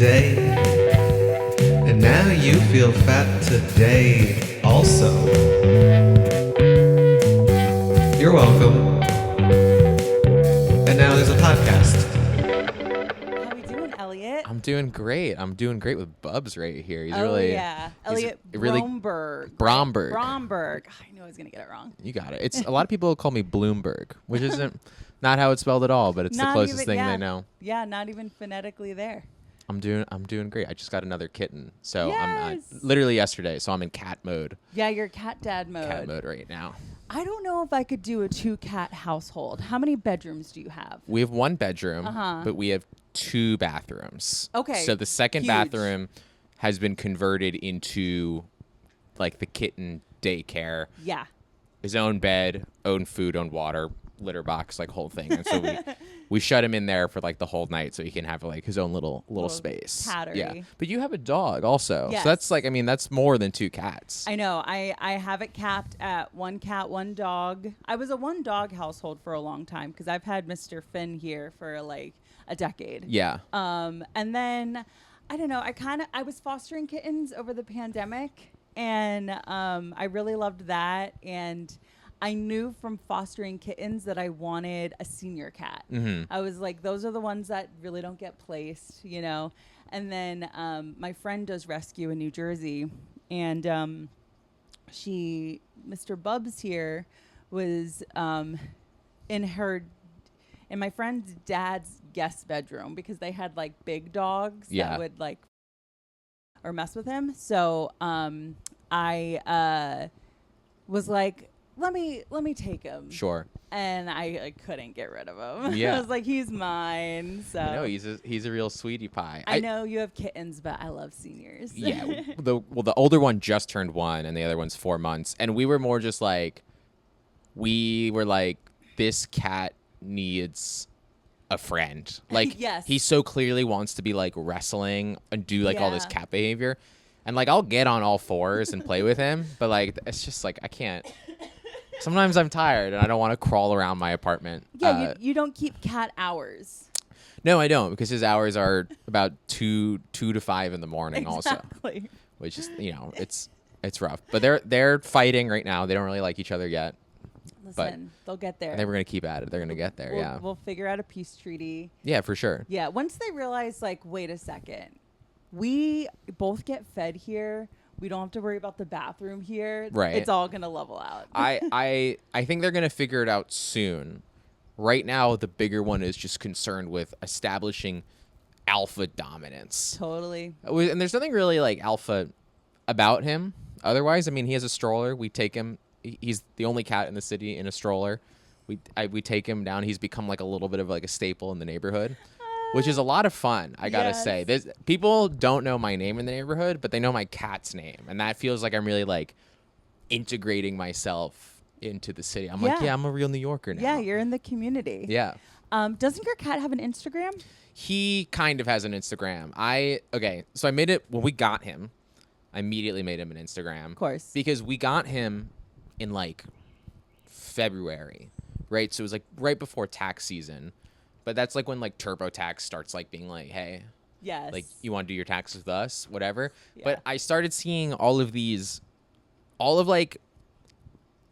today, and now you feel fat today also. You're welcome. And now there's a podcast. How we doing, Elliot? I'm doing great. I'm doing great with Bubs right here. He's Elliot really Bromberg. Bromberg. Bromberg. I knew I was gonna get it wrong. You got it. It's a lot of people call me Bloomberg, which isn't not how it's spelled at all, but it's the closest thing they know. Yeah, not even phonetically there. I'm doing great. I just got another kitten, so Yes. I'm literally yesterday, so I'm in cat mode. Yeah, you're cat dad mode. Cat mode right now. I don't know if I could do a 2-cat household. How many bedrooms do you have? We have one bedroom, Uh-huh. but we have 2 bathrooms. Okay, So the second huge. bathroom has been converted into like the kitten daycare. Yeah. His own bed, own food, own water, litter box, like whole thing. And so we shut him in there for like the whole night so he can have like his own little space. cattery. Yeah. But you have a dog also. Yes. So that's like, I mean, that's more than 2 cats. I know. I have it capped at 1 cat, 1 dog. I was a 1 dog household for a long time because I've had Mr. Finn here for like a decade. Yeah. And then I don't know. I was fostering kittens over the pandemic, and I really loved that. And I knew from fostering kittens that I wanted a senior cat. Mm-hmm. I was like, those are the ones that really don't get placed, you know. And then my friend does rescue in New Jersey, and Mr. Bubs here was in my friend's dad's guest bedroom because they had like big dogs that would like or mess with him. So I was like, let me take him. Sure. And I couldn't get rid of him. Yeah. I was like, he's mine. So I know he's a real sweetie pie. I know you have kittens, but I love seniors. Yeah. The older one just turned 1 and the other one's 4 months. And we were more just like, this cat needs a friend. Like, Yes. he so clearly wants to be like wrestling and do like all this Yeah. cat behavior. And like, I'll get on all 4s and play with him, but like, it's just like, I can't. Sometimes I'm tired and I don't want to crawl around my apartment. Yeah, you don't keep cat hours. No, I don't, because his hours are about 2 to 5 in the morning also, Exactly. which is, it's rough. But they're fighting right now. They don't really like each other yet. Listen, they'll get there. And then we're going to keep at it. They're going to get there, yeah. We'll figure out a peace treaty. Yeah, for sure. Yeah, once they realize, like, wait a second, we both get fed here. We don't have to worry about the bathroom here. Right. It's all going to level out. I think they're going to figure it out soon. Right now, the bigger one is just concerned with establishing alpha dominance. Totally. And there's nothing really like alpha about him. Otherwise, I mean, he has a stroller. We take him. He's the only cat in the city in a stroller. We take him down. He's become like a little bit of like a staple in the neighborhood, which is a lot of fun. I gotta say, people don't know my name in the neighborhood, but they know my cat's name, and that feels like I'm really like integrating myself into the city. I'm like, yeah, I'm a real New Yorker now. Yeah, you're in the community. Yeah. Doesn't your cat have an Instagram? He kind of has an Instagram. So I made it when we got him. I immediately made him an Instagram. Of course. Because we got him in like February, right? So it was like right before tax season. But that's like when like TurboTax starts like being like, hey, Yes. like you want to do your taxes with us, whatever. Yeah. But I started seeing all of like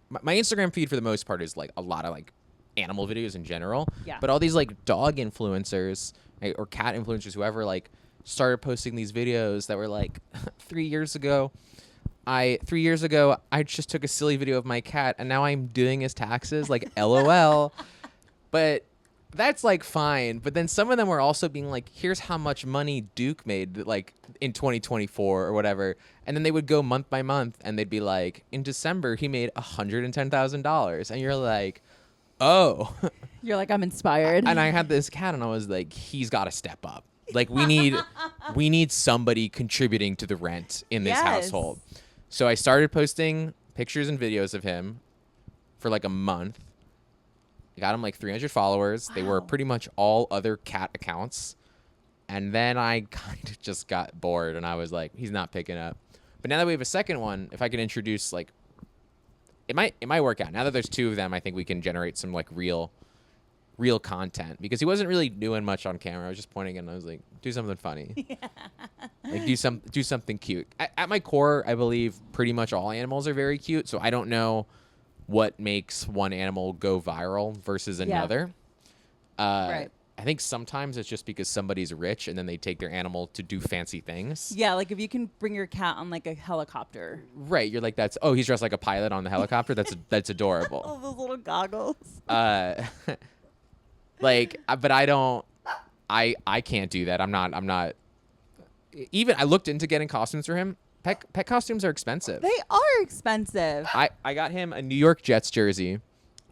my Instagram feed for the most part is like a lot of like animal videos in general. Yeah. But all these like dog influencers or cat influencers, whoever, like started posting these videos that were like 3 years ago. 3 years ago, I just took a silly video of my cat and now I'm doing his taxes, like LOL. But that's like fine. But then some of them were also being like, here's how much money Duke made like in 2024 or whatever. And then they would go month by month and they'd be like, in December, he made $110,000. And you're like, oh. You're like, I'm inspired. And I had this cat and I was like, he's got to step up. Like we need somebody contributing to the rent in this household. So I started posting pictures and videos of him for like a month. I got him like 300 followers. Wow. They were pretty much all other cat accounts. And then I kind of just got bored and I was like, he's not picking up. But now that we have a second one, if I could introduce like, it might work out. Now that there's 2 of them, I think we can generate some like real real content because he wasn't really doing much on camera. I was just pointing and I was like, do something funny. Like do something cute. At my core, I believe pretty much all animals are very cute. So I don't know what makes one animal go viral versus another. Right. I think sometimes it's just because somebody's rich and then they take their animal to do fancy things. Yeah, like if you can bring your cat on like a helicopter. Right. You're like, he's dressed like a pilot on the helicopter. That's adorable. Oh, those little goggles. But I can't do that. I'm not even, I looked into getting costumes for him. Pet costumes are expensive. They are expensive. I got him a New York Jets jersey.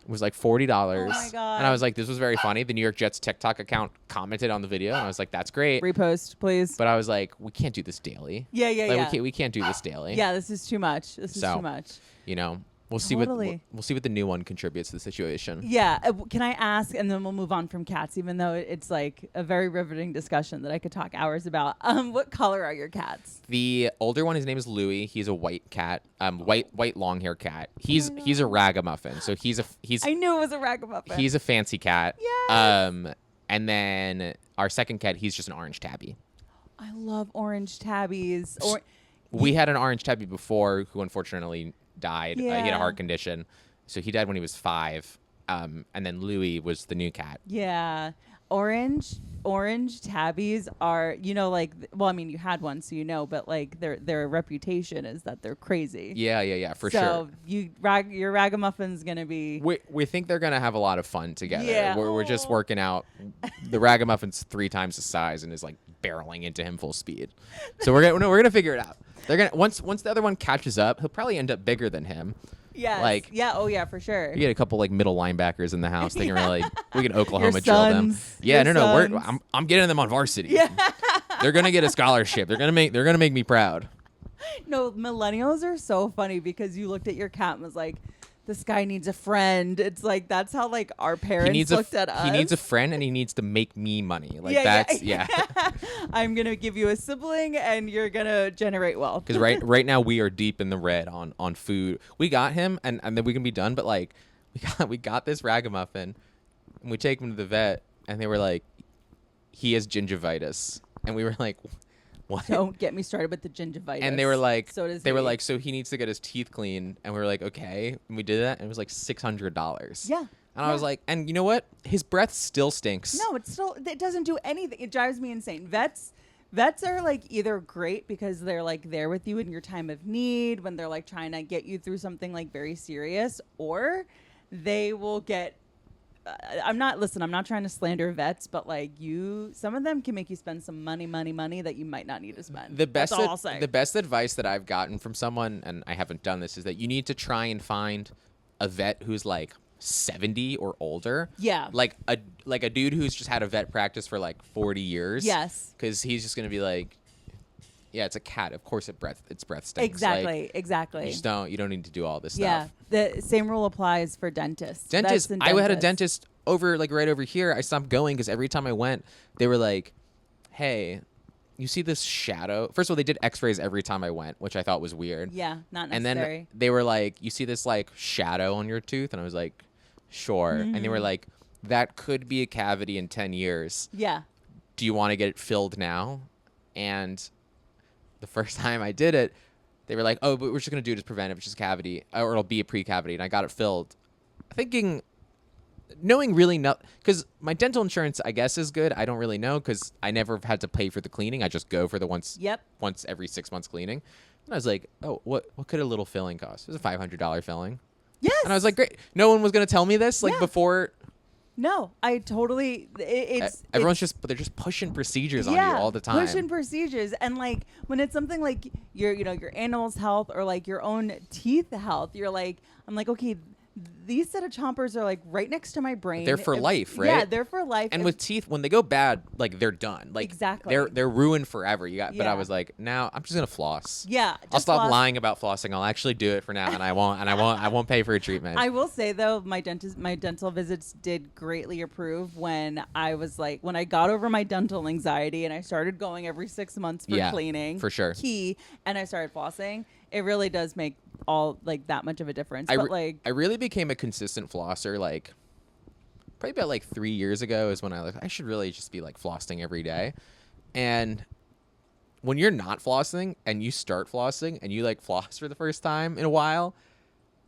It was like $40. Oh my God. And I was like, this was very funny. The New York Jets TikTok account commented on the video, and I was like, that's great. Repost, please. But I was like, we can't do this daily. Yeah. We can't do this daily. Yeah, this is too much. This is too much. You know, we'll Totally. see what the new one contributes to the situation. Yeah. Can I ask, and then we'll move on from cats, even though it's like a very riveting discussion that I could talk hours about. What color are your cats? The older one, his name is Louis. He's a white cat, white long hair cat. He's a ragamuffin. So he's I knew it was a ragamuffin. He's a fancy cat. Yes. And then our second cat, he's just an orange tabby. I love orange tabbies. We had an orange tabby before who unfortunately died. He had Yeah. a heart condition. So he died when he was 5. And then Louis was the new cat. Yeah. Orange tabbies are, like, well, I mean, you had one, so but like their reputation is that they're crazy. Yeah, for so sure. your ragamuffin's gonna be. We think they're gonna have a lot of fun together. Yeah. We're just working out. The ragamuffin's 3 times the size and is like barreling into him full speed. So we're gonna figure it out. They're gonna once the other one catches up, he'll probably end up bigger than him. Yeah. Yeah. Oh yeah, for sure. You get a couple like middle linebackers in the house. They can really we can Oklahoma Your drill them. sons. Yeah, Your no. sons. I'm getting them on varsity. Yeah. They're gonna get a scholarship. They're gonna make me proud. No, millennials are so funny because you looked at your cat and was like, this guy needs a friend. It's like that's how like our parents looked at us. He needs a friend and he needs to make me money. Like yeah. I'm gonna give you a sibling and you're gonna generate wealth. Because right now we are deep in the red on food. We got him and then we can be done. But like we got this ragamuffin and we take him to the vet and they were like, he has gingivitis, and we were like, what? Don't get me started with the gingivitis. And they were like, so does they were he. like, so he needs to get his teeth clean. And we were like, okay. And we did that. And it was like $600. Yeah. And I was like, and you know what? His breath still stinks. No, it doesn't do anything. It drives me insane. Vets are like either great because they're like there with you in your time of need when they're like trying to get you through something like very serious, or they will get I'm not trying to slander vets, but like some of them can make you spend some money that you might not need to spend. That's all I'll say. The best advice that I've gotten from someone, and I haven't done this, is that you need to try and find a vet who's like 70 or older. Yeah. Like a dude who's just had a vet practice for like 40 years. Yes. Because he's just gonna be like, yeah, it's a cat. Of course, its breath stinks. Exactly. Like, exactly. You don't need to do all this Yeah. stuff. The same rule applies for dentists. I had a dentist right over here. I stopped going because every time I went, they were like, hey, you see this shadow? First of all, they did x-rays every time I went, which I thought was weird. Yeah, not And necessary. then they were like, you see this like shadow on your tooth? And I was like, sure. And they were like, that could be a cavity in 10 years. Yeah. Do you want to get it filled now? And the first time I did it, they were like, oh, but we're just going to do it as preventive. It's just a cavity, or it'll be a pre-cavity. And I got it filled thinking, knowing really not, because my dental insurance, I guess, is good. I don't really know because I never had to pay for the cleaning. I just go for the once every 6 months cleaning. And I was like, oh, what could a little filling cost? It was a $500 filling. Yes. And I was like, great. No one was going to tell me this before. No, I totally. Everyone's they're just pushing procedures on you all the time. Pushing procedures, and like when it's something like your animal's health or like your own teeth health, I'm like, okay, these set of chompers are like right next to my brain. They're for life, right? Yeah, they're for life. And with teeth, when they go bad, like they're done. Like exactly, they're ruined forever. But I was like, now I'm just gonna floss. Yeah, I'll stop lying about flossing. I'll actually do it for now, and I won't pay for a treatment. I will say though, my dental visits did greatly improve when I got over my dental anxiety and I started going every 6 months for cleaning, for sure. And I started flossing. It really does make all like that much of a difference. I really became a consistent flosser like probably about like 3 years ago is when I should really just be like flossing every day. And when you're not flossing and you start flossing and you like floss for the first time in a while,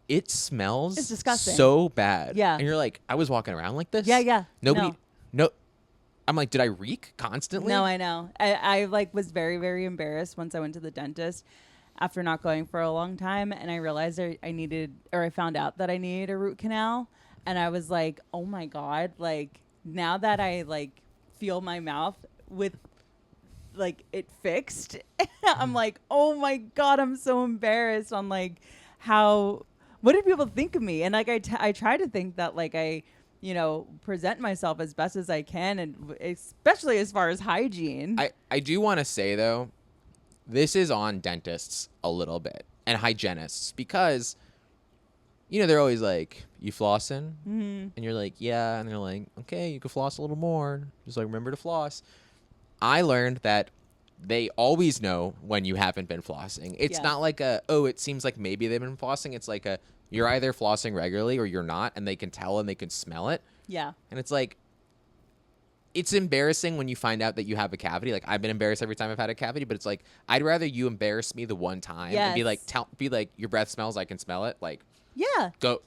it smells It's disgusting. so bad. Yeah. And you're like, I was walking around like this. Yeah. Nobody, no. I'm like, did I reek constantly? No, I know. I like was very, very embarrassed once I went to the dentist after not going for a long time, and I realized I found out that I needed a root canal, and I was like, oh my God, like now that I like feel my mouth with like it fixed, I'm like, oh my God, I'm so embarrassed on like what do people think of me? And like I try to think that like I present myself as best as I can, and especially as far as hygiene. I do want to say though, this is on dentists a little bit and hygienists, because they're always like, you flossing? Mm-hmm. And you're like, yeah. And they're like, okay, you can floss a little more, just like remember to floss. I learned that they always know when you haven't been flossing. It's not like it seems like maybe they've been flossing. It's like you're either flossing regularly or you're not, and they can tell and they can smell it. Yeah. And it's like, it's embarrassing when you find out that you have a cavity. Like, I've been embarrassed every time I've had a cavity, but it's like, I'd rather you embarrass me the one time and be like, your breath smells, I can smell it. Like, go,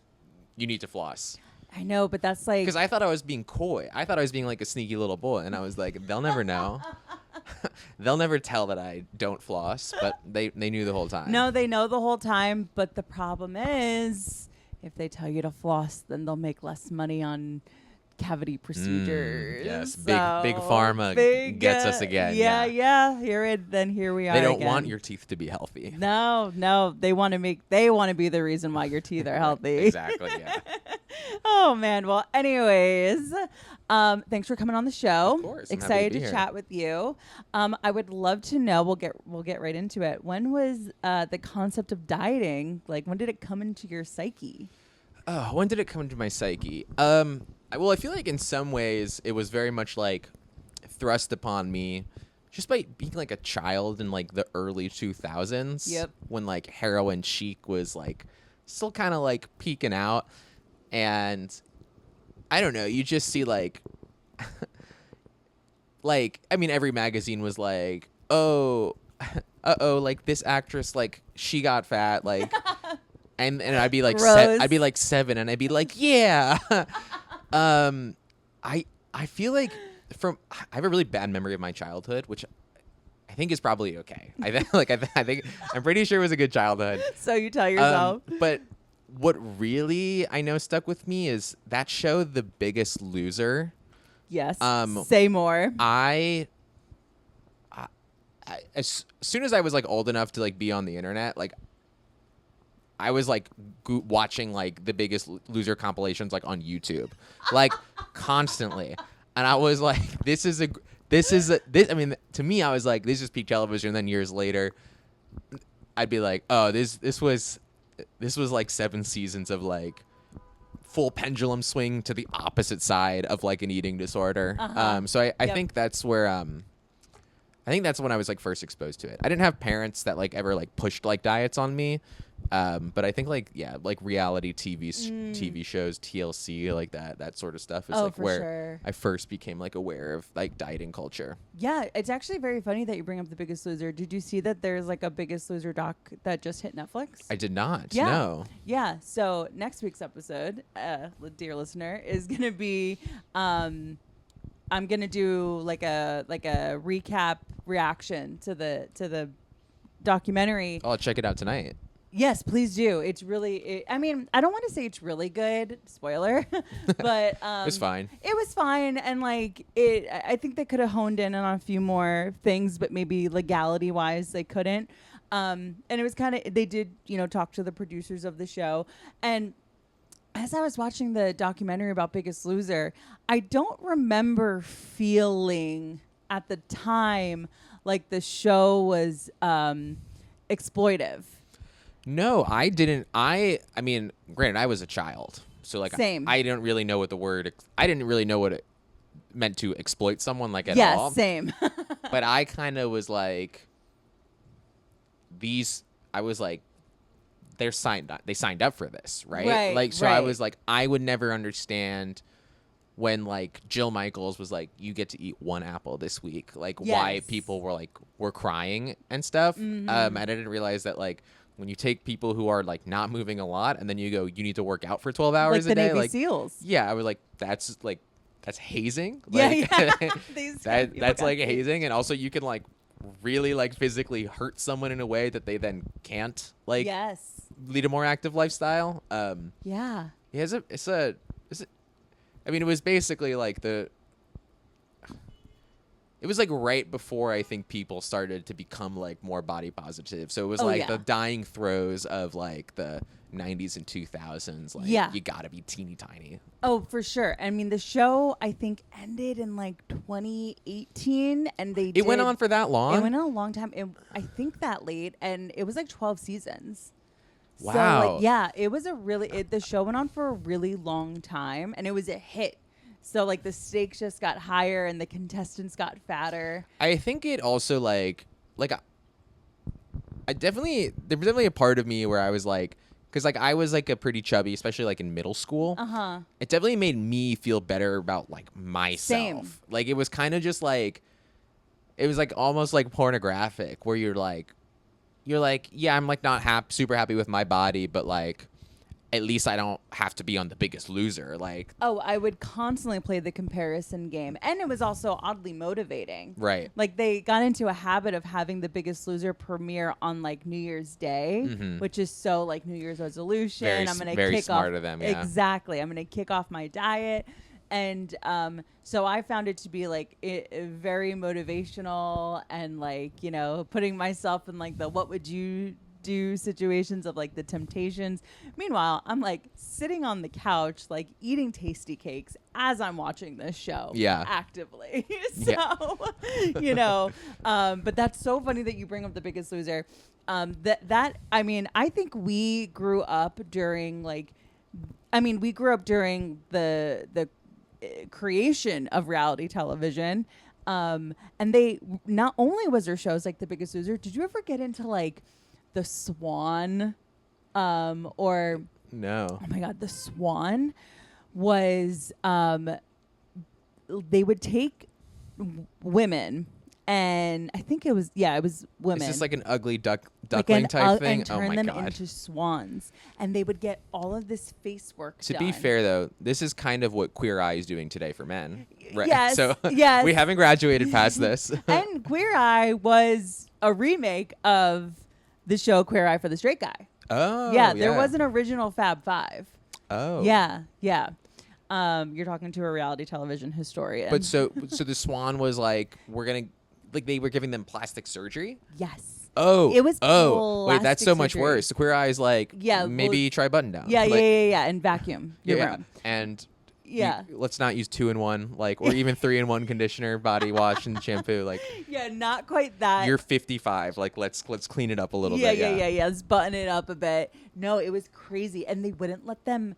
you need to floss. I know, but that's like, because I thought I was being coy. I thought I was being like a sneaky little boy, and I was like, they'll never know. They'll never tell that I don't floss, but they knew the whole time. No, they know the whole time, but the problem is if they tell you to floss, then they'll make less money on cavity procedures. Yes, big pharma gets us again. Yeah. Here we are. They don't again. want your teeth to be healthy. No, they want to be the reason why your teeth are healthy. Exactly. Yeah. Oh man. Well, anyways, thanks for coming on the show. Of course. I'm Excited happy to be to here. chat with you. I would love to know. We'll get right into it. When was the concept of dieting? Like, when did it come into your psyche? Oh, when did it come into my psyche? Well, I feel like in some ways it was very much like thrust upon me just by being like a child in like the early 2000s. Yep. When like heroin chic was like still kind of like peeking out. And I don't know, you just see like, every magazine was like, like this actress, like she got fat, like, and I'd be like, I'd be like 7 and I'd be like, yeah. I feel like I have a really bad memory of my childhood, which I think is probably okay. I think I'm pretty sure it was a good childhood. So you tell yourself. But what really I know stuck with me is that show, The Biggest Loser. Yes. Say more. As soon as I was like old enough to like be on the internet, like I was like watching like The Biggest Loser compilations like on YouTube, like constantly, and I was like, I mean, to me, I was like, this is peak television. And then years later, I'd be like, oh, this was like 7 seasons of like full pendulum swing to the opposite side of like an eating disorder. So I think that's where I think that's when I was like first exposed to it. I didn't have parents that like ever like pushed like diets on me. But I think like reality TV shows, TLC, like that sort of stuff is like where sure. I first became like aware of like dieting culture. Yeah, it's actually very funny that you bring up The Biggest Loser. Did you see that there's like a Biggest Loser doc that just hit Netflix? I did not. Yeah. No. Yeah. So next week's episode, dear listener, is gonna be I'm gonna do like a recap reaction to the documentary. I'll check it out tonight. Yes, please do. It's really, I mean, I don't want to say it's really good, spoiler, but It's fine. It was fine, and like I think they could have honed in on a few more things, but maybe legality wise they couldn't. And it was kind of, they did, talk to the producers of the show, and as I was watching the documentary about Biggest Loser, I don't remember feeling at the time like the show was exploitive. No, I didn't. I mean, granted, I was a child, so like, Same. I didn't really know what I didn't really know what it meant to exploit someone like at all. Yes, same. But I kind of was like, I was like, they signed up for this, right? Right, Like, so I right. was like, I would never understand when like Jill Michaels was like, you get to eat one apple this week, like why Yes. people were crying and stuff. And I didn't realize that like when you take people who are like not moving a lot and then you go, you need to work out for 12 hours like a the day. Navy Like, SEAls. yeah, I was like, that's hazing. Yeah, Like, yeah. These that's people got like hazed. hazing. And also you can like really like physically hurt someone in a way that they then can't like Yes. lead a more active lifestyle. Yeah. Yeah, I mean, it was basically like it was like right before I think people started to become like more body positive. So it was like yeah. the dying throes of like the 90s and 2000s. Like, Yeah. you gotta be teeny tiny. Oh, for sure. I mean, the show I think ended in like 2018, and It went on for that long? It went on a long time. I think that late, and it was like 12 seasons. So, Wow. like, yeah, it was the show went on for a really long time, and it was a hit. So, like, the stakes just got higher, and the contestants got fatter. I think it also like there was definitely a part of me where I was like, because like I was like a pretty chubby, especially like in middle school. It definitely made me feel better about like myself. Same. Like it was kind of just like, it was like almost like pornographic, where you're like, yeah, I'm like not super happy with my body, but like at least I don't have to be on The Biggest Loser. Like, Oh, I would constantly play the comparison game. And it was also oddly motivating. right. Like, they got into a habit of having The Biggest Loser premiere on, like, New Year's Day, which is so, like, New Year's resolution. I'm going to very kick smart off. of them, yeah. Exactly. I'm going to kick off my diet. And so I found it to be, like, very motivational and, like, you know, putting myself in, like, the what would you do situations of like the temptations. Meanwhile, I'm like sitting on the couch, like eating tasty cakes as I'm watching this show. Yeah. Actively. So, you know, but that's so funny that you bring up The Biggest Loser. I mean, I think we grew up during the creation of reality television. And they not only was there shows like The Biggest Loser, did you ever get into like The Swan, or No. oh my God, The Swan was they would take women, and I think it was women. Is this like an ugly duckling like type thing? and Oh turn my them God. into swans, and they would get all of this face work To done. be fair, though, this is kind of what Queer Eye is doing today for men. Right? Yes, So yes. we haven't graduated past this. And Queer Eye was a remake of the show Queer Eye for the Straight Guy. Oh, Yeah, there was an original Fab Five. Oh. Yeah. You're talking to a reality television historian. But so the Swan was like, they were giving them plastic surgery? yes. Oh. It was Wait, that's so plastic much surgery. worse. The Queer Eye is like, maybe try button down. Yeah, Like, and vacuum your yeah. room. And Yeah. let's not use 2-in-1, like, or even 3-in-1 conditioner, body wash, and shampoo. Like, Yeah, not quite that. you're 55. Like, let's clean it up a little yeah, bit. yeah. Let's button it up a bit. No, it was crazy. And they wouldn't let them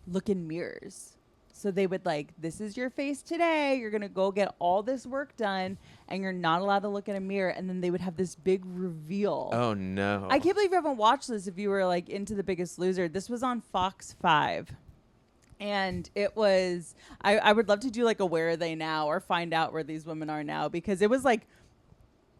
look in mirrors. So they would like, this is your face today. You're going to go get all this work done, and you're not allowed to look in a mirror. And then they would have this big reveal. Oh, no. I can't believe you haven't watched this if you were like into The Biggest Loser. This was on Fox 5. And it was, I would love to do like a Where Are They Now, or find out where these women are now, because it was like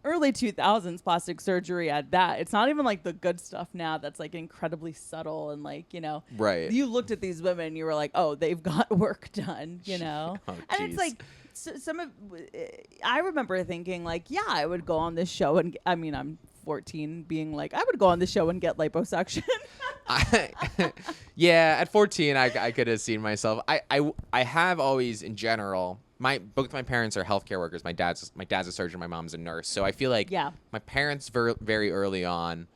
early 2000s plastic surgery at that. It's not even like the good stuff now that's like incredibly subtle and like, you know, Right. you looked at these women and you were like, oh, they've got work done, you know? Oh, and it's geez. like, I remember thinking like, yeah, I would go on this show and I mean, I'm 14 being like, I would go on the show and get liposuction. Yeah, at 14, I could have seen myself. I have always, in general, both my parents are healthcare workers. My dad's a surgeon. My mom's a nurse. So I feel like my parents very early on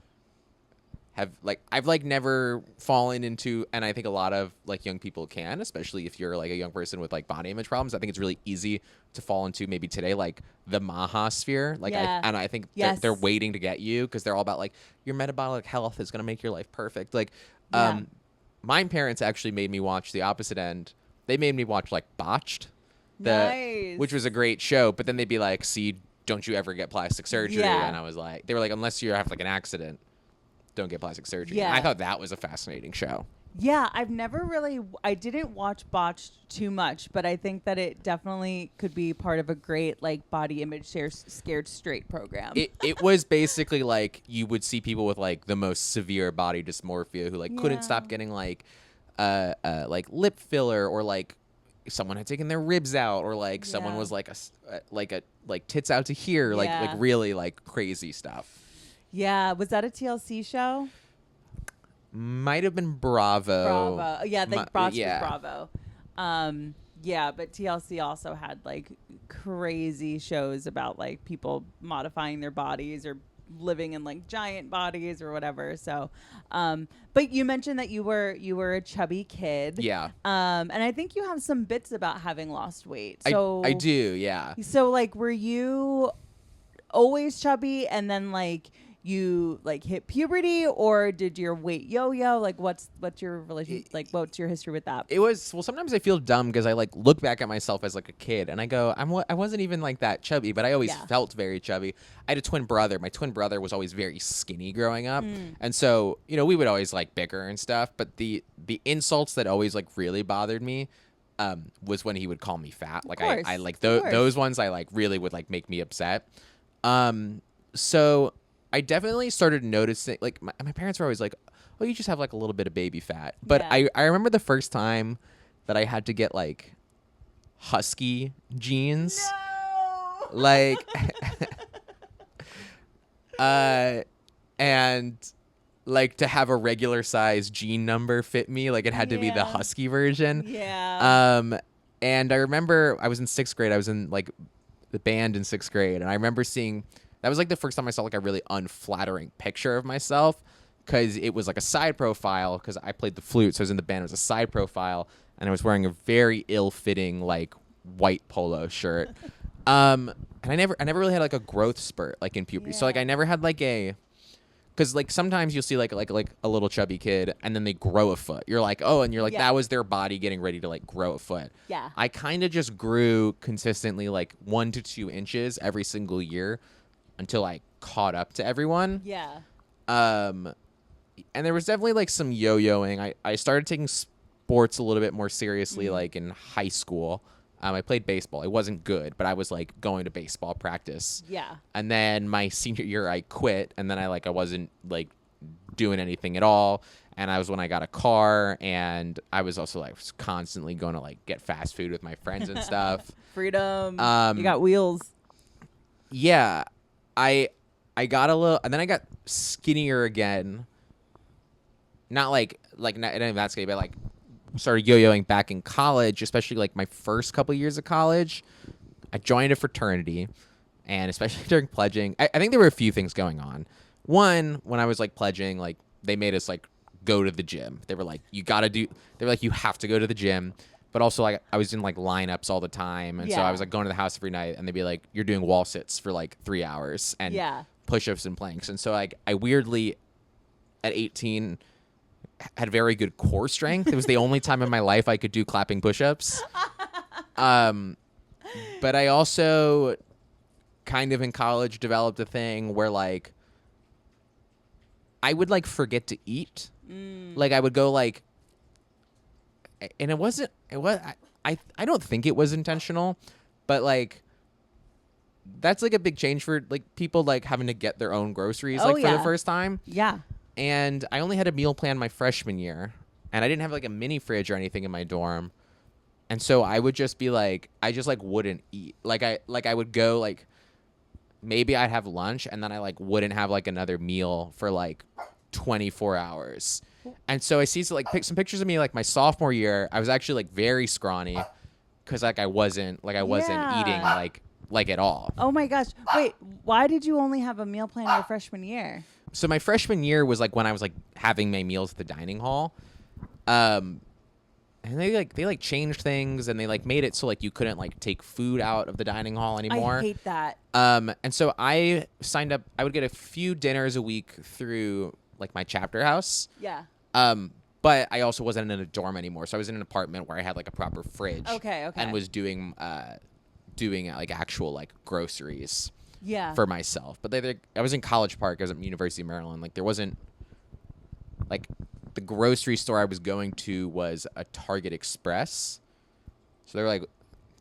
have like, I've like never fallen into, and I think a lot of like young people can, especially if you're like a young person with like body image problems. I think it's really easy to fall into maybe today, like the Maha sphere. Like, I think they're waiting to get you, because they're all about like your metabolic health is going to make your life perfect. Like, my parents actually made me watch the opposite end. They made me watch like Botched. Nice. Which was a great show, but then they'd be like, see, don't you ever get plastic surgery? Yeah. And I was like, they were like, unless you have like an accident, don't get plastic surgery. Yeah. And I thought that was a fascinating show. Yeah, I didn't watch Botched too much, but I think that it definitely could be part of a great like body image scared straight program. It was basically like you would see people with like the most severe body dysmorphia who like couldn't stop getting like lip filler, or like someone had taken their ribs out, or like someone was like like tits out to here, like really like crazy stuff. Yeah, was that a TLC show? Might have been Bravo. Bravo. Yeah, I think Botched was Bravo. Yeah, but TLC also had like crazy shows about like people modifying their bodies or living in like giant bodies or whatever. So, but you mentioned that you were a chubby kid. Yeah. And I think you have some bits about having lost weight. So I do, yeah. So like, were you always chubby and then like you like hit puberty, or did your weight yo-yo? Like what's your relationship, like what's your history with that? It was, well, sometimes I feel dumb because I like look back at myself as like a kid and I go, I wasn't even like that chubby, but I always felt very chubby. I had a twin brother. My twin brother was always very skinny growing up. And so, you know, we would always like bicker and stuff, but the insults that always like really bothered me was when he would call me fat. Like I like those ones I like really would like make me upset. So I definitely started noticing, like, my parents were always like, oh, you just have like a little bit of baby fat. But I remember the first time that I had to get like husky jeans. No! Like, and like to have a regular size jean number fit me, like it had to be the husky version. Yeah. And I remember I was in 6th grade. I was in like the band in 6th grade. And I remember seeing, that was like the first time I saw like a really unflattering picture of myself, because it was like a side profile, because I played the flute. So I was in the band. It was a side profile. And I was wearing a very ill-fitting like white polo shirt. And I never really had like a growth spurt like in puberty. So like I never had like a, because like sometimes you'll see like a little chubby kid and then they grow a foot. You're like, oh, and you're like, that was their body getting ready to like grow a foot. Yeah. I kind of just grew consistently like 1 to 2 inches every single year until I caught up to everyone. Yeah. And there was definitely like some yo-yoing. I started taking sports a little bit more seriously like in high school. I played baseball. It wasn't good, but I was like going to baseball practice. Yeah. And then my senior year, I quit, and then I wasn't like doing anything at all. And I was when I got a car, and I was also like constantly going to like get fast food with my friends and stuff. Freedom. You got wheels. Yeah. I got a little, and then I got skinnier again. Not not that skinny, but like started yo-yoing back in college, especially like my first couple years of college. I joined a fraternity, and especially during pledging, I think there were a few things going on. One, when I was like pledging, like they made us like go to the gym. They were like, you have to go to the gym. But also like I was in like lineups all the time. And so I was like going to the house every night, and they'd be like, you're doing wall sits for like 3 hours and push-ups and planks. And so like I weirdly at 18 had very good core strength. It was the only time in my life I could do clapping push-ups. But I also kind of in college developed a thing where like I would like forget to eat. Like I would go like, and I don't think it was intentional, but like that's like a big change for like people like having to get their own groceries for the first time. Yeah. And I only had a meal plan my freshman year, and I didn't have like a mini fridge or anything in my dorm. And so I would just be like, I just like wouldn't eat. Like I would go like, maybe I'd have lunch, and then I like wouldn't have like another meal for like 24 hours. And so I see some pictures of me like my sophomore year. I was actually like very scrawny, because like I wasn't eating like at all. Oh my gosh. Wait, why did you only have a meal plan your freshman year? So my freshman year was like when I was like having my meals at the dining hall. And they changed things, and they like made it so like you couldn't like take food out of the dining hall anymore. I hate that. And so I signed up. I would get a few dinners a week through like my chapter house. Yeah. But I also wasn't in a dorm anymore, so I was in an apartment where I had like a proper fridge. Okay. And was doing like actual like groceries. Yeah. For myself, but I was in College Park. I was at University of Maryland. Like there wasn't like the grocery store I was going to was a Target Express. So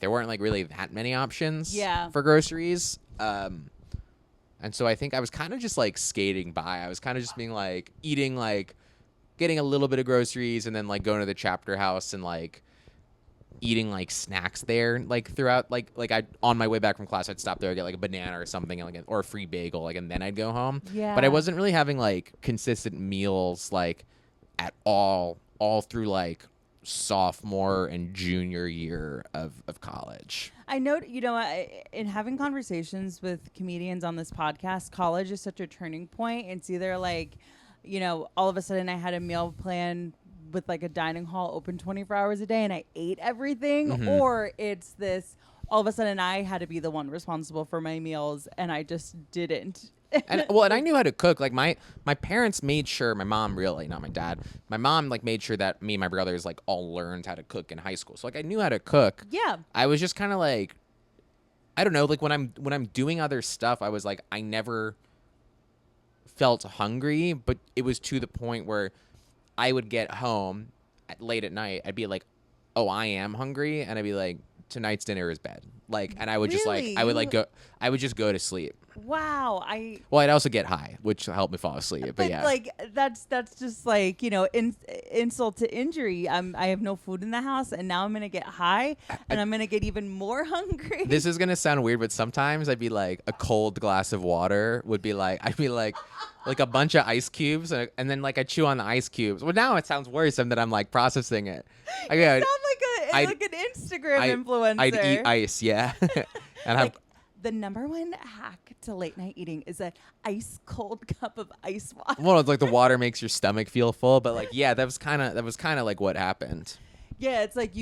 there weren't like really that many options for groceries. And so I think I was kind of just like skating by. I was kind of just being like eating, like getting a little bit of groceries and then like going to the chapter house and like eating like snacks there, like throughout, like I on my way back from class I'd stop there, get like a banana or something, and, like or a free bagel, like, and then I'd go home. But I wasn't really having like consistent meals like at all through like sophomore and junior year of college. I know, in having conversations with comedians on this podcast, college is such a turning point. It's either like, all of a sudden I had a meal plan with like a dining hall open 24 hours a day and I ate everything, or it's this, all of a sudden I had to be the one responsible for my meals and I just didn't. And I knew how to cook. Like my parents made sure, my mom really, not my dad. My mom like made sure that me and my brothers like all learned how to cook in high school. So like I knew how to cook. Yeah. I was just kind of like, I don't know, like when I'm doing other stuff, I was like, I never felt hungry, but it was to the point where I would get home late at night. I'd be like, oh, I am hungry. And I'd be like, tonight's dinner is bed. Like, and I would just like, I would just go to sleep. Wow. Well, I'd also get high, which helped me fall asleep. But yeah, like that's just like, insult to injury. I have no food in the house and now I'm going to get high and I'm going to get even more hungry. This is going to sound weird, but sometimes I'd be like a cold glass of water would be like, I'd be like a bunch of ice cubes and then like I chew on the ice cubes. Well, now it sounds worrisome that I'm like processing it. You sound like an Instagram influencer. I'd eat ice. Yeah. And like, the number one hack to late night eating is an ice cold cup of ice water. Well, it's like the water makes your stomach feel full, but like, yeah, that was kind of like what happened. Yeah, it's like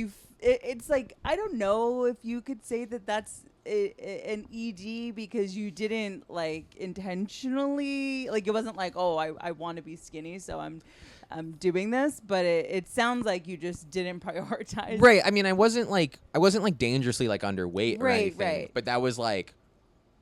it's like, I don't know if you could say that that's an ED because you didn't like intentionally, like it wasn't like, oh, I want to be skinny, so I'm doing this, but it sounds like you just didn't prioritize. Right. I mean, I wasn't like dangerously like underweight or anything. Right. But that was like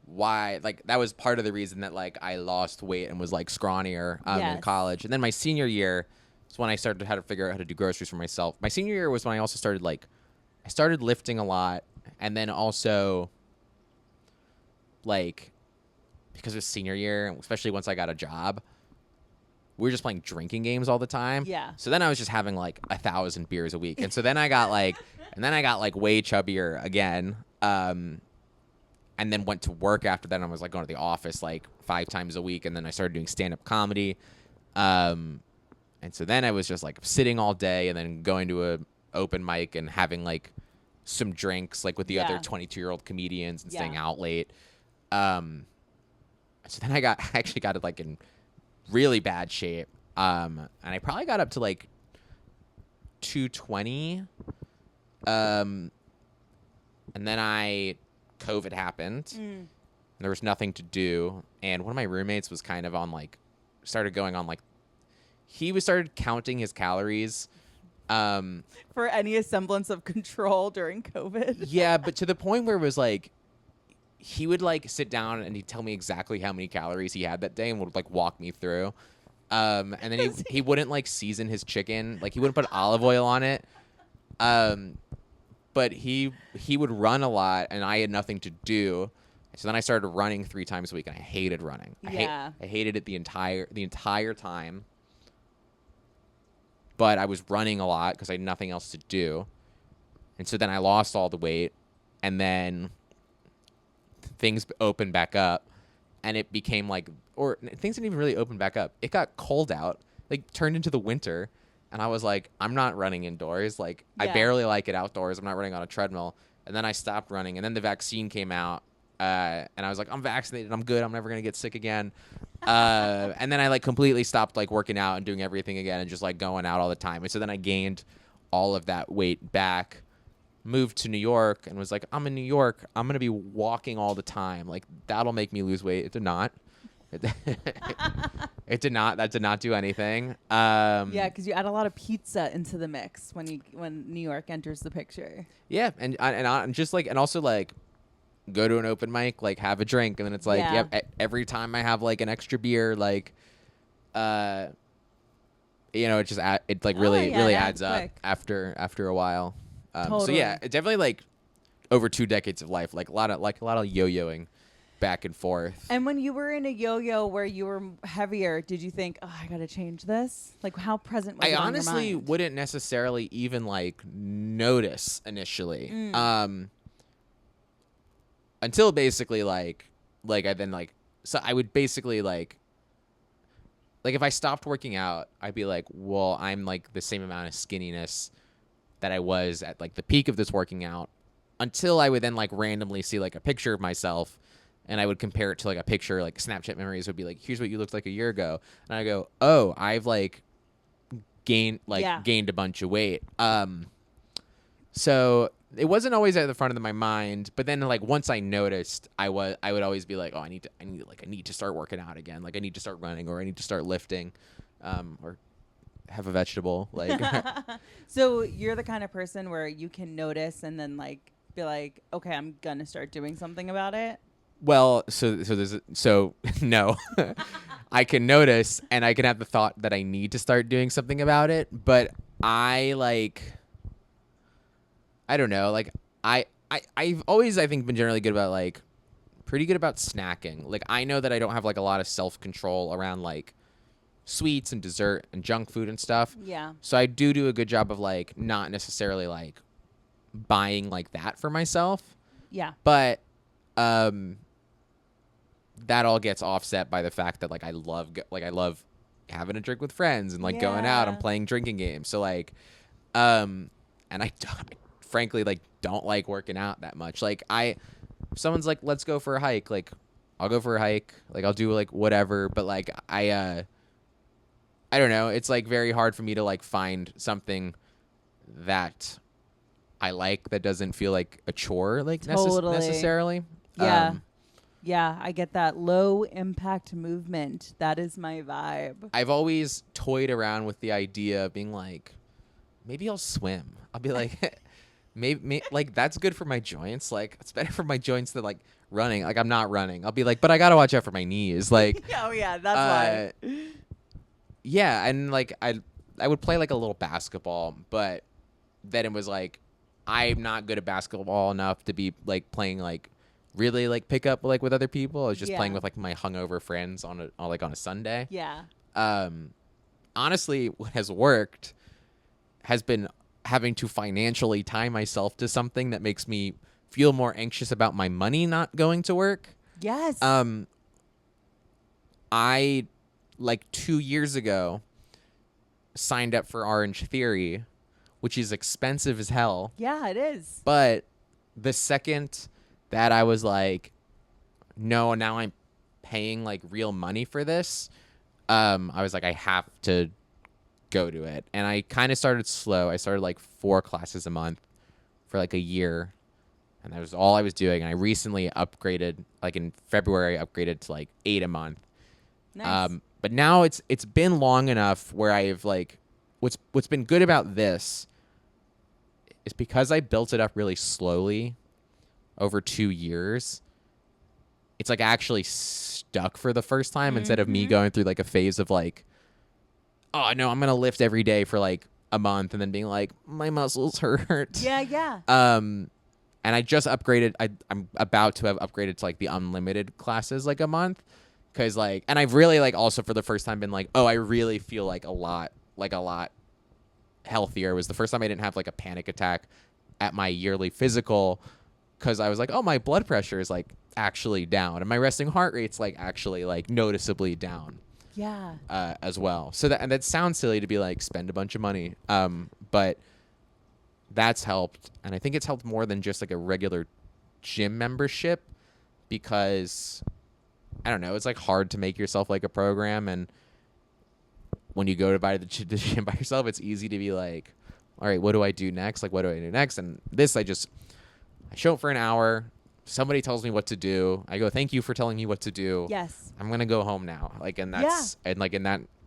why, like that was part of the reason that like I lost weight and was like scrawnier in college. And then my senior year is when I started how to figure out how to do groceries for myself. My senior year was when I also started lifting a lot, and then also like because it was senior year, especially once I got a job, we were just playing drinking games all the time. Yeah. So then I was just having like 1,000 beers a week. And so then I got like way chubbier again. And then went to work after that. And I was like going to the office like 5 times a week. And then I started doing stand-up comedy. And so then I was just like sitting all day and then going to a open mic and having like some drinks like with the other 22-year-old comedians and staying out late. So then I actually got it like in really bad shape. And I probably got up to like 220. And then COVID happened. And there was nothing to do. And one of my roommates was kind of on like, started counting his calories. For any semblance of control during COVID. Yeah, but to the point where it was like, he would like sit down and he'd tell me exactly how many calories he had that day and would like walk me through. And then he wouldn't like season his chicken. Like he wouldn't put olive oil on it. But he would run a lot and I had nothing to do. So then I started running 3 times a week and I hated running. I hated it the entire time. But I was running a lot because I had nothing else to do. And so then I lost all the weight and then things opened back up and it became like, or things didn't even really open back up. It got cold out, like turned into the winter. And I was like, I'm not running indoors. Like I barely like it outdoors. I'm not running on a treadmill. And then I stopped running and then the vaccine came out. And I was like, I'm vaccinated. I'm good. I'm never going to get sick again. And then I like completely stopped like working out and doing everything again and just like going out all the time. And so then I gained all of that weight back, moved to New York and was like, I'm in New York. I'm going to be walking all the time. Like that'll make me lose weight. It did not. It did not. That did not do anything. Yeah, because you add a lot of pizza into the mix when New York enters the picture. Yeah, and just like, and also like, go to an open mic, like have a drink, and then it's like, every time I have like an extra beer, like, you know, it like Oh, really yeah, really it adds adds up quick. after a while. So Totally. yeah, it definitely like over 2 decades of life, like a lot of yo-yoing back and forth. And when you were in a yo-yo where you were heavier, did you think, "Oh, I got to change this"? Like, how present was I it on your honestly mind? wouldn't necessarily even like notice initially. Until basically like I then like so I would basically like if I stopped working out, I'd be like, well, I'm like the same amount of skinniness that I was at like the peak of this working out, until I would then like randomly see like a picture of myself, and I would compare it to like a picture, like Snapchat memories would be like, here's what you looked like a year ago, and I go, oh, I've like gained Yeah. a bunch of weight. So it wasn't always at the front of my mind, but then like once I noticed, I would always be like, oh, I need to start working out again. Like I need to start running, or I need to start lifting, or have a vegetable. Like So you're the kind of person where you can notice and then like be like, okay, I'm gonna start doing something about it. well, so no, I can notice and I can have the thought that I need to start doing something about it, but I don't know. Like I've always, I think, been generally good about like pretty good about snacking. Like I know that I don't have like a lot of self-control around like sweets and dessert and junk food and stuff. Yeah. So I do a good job of like not necessarily like buying like that for myself, Yeah. but that all gets offset by the fact that like I love having a drink with friends and like going out and Yeah. playing drinking games. So like and I frankly like don't like working out that much. Like if someone's like, let's go for a hike, like I'll go for a hike, like I'll do like whatever, but like I don't know, it's like very hard for me to like find something that I like that doesn't feel like a chore, like Totally. necessarily. Yeah. Yeah, I get that low impact movement. That is my vibe. I've always toyed around with the idea of being like, maybe I'll swim. I'll be like, maybe like that's good for my joints. Like it's better for my joints than like running. Like I'm not running. I'll be like, but I gotta watch out for my knees. Like, Oh yeah, that's why. yeah, and like I would play like a little basketball, but then it was like I'm not good at basketball enough to be like playing like really like pick up like with other people. I was just playing Yeah. with like my hungover friends on a Sunday. Yeah. Honestly, what has worked has been having to financially tie myself to something that makes me feel more anxious about my money not going to work. Yes. I like 2 years ago signed up for Orangetheory, which is expensive as hell. Yeah, it is. But the second that I was like, no, now I'm paying like real money for this, I was like, I have to go to it. And I kind of started slow. I started like 4 classes a month for like a year. And that was all I was doing. And I recently upgraded, like in February, upgraded to like 8 a month. Nice. But now it's been long enough where I've like, what's been good about this is because I built it up really slowly over 2 years, it's like actually stuck for the first time instead of me going through like a phase of like, oh no, I'm gonna lift every day for like a month and then being like, my muscles hurt. yeah. And I just upgraded. I'm about to have upgraded to like the unlimited classes like a month, because like, and I've really like also for the first time been like, oh, I really feel like a lot healthier. It was the first time I didn't have like a panic attack at my yearly physical, because I was like, oh, my blood pressure is like actually down and my resting heart rate's like actually like noticeably down. Yeah. As well. So that sounds silly to be like spend a bunch of money, but that's helped, and I think it's helped more than just like a regular gym membership, because I don't know, it's like hard to make yourself like a program, and when you go to buy the gym by yourself, it's easy to be like, all right, what do I do next? Like, what do I do next? And this, I show up for an hour. Somebody tells me what to do. I go, thank you for telling me what to do. Yes. I'm gonna go home now. Like, and that's and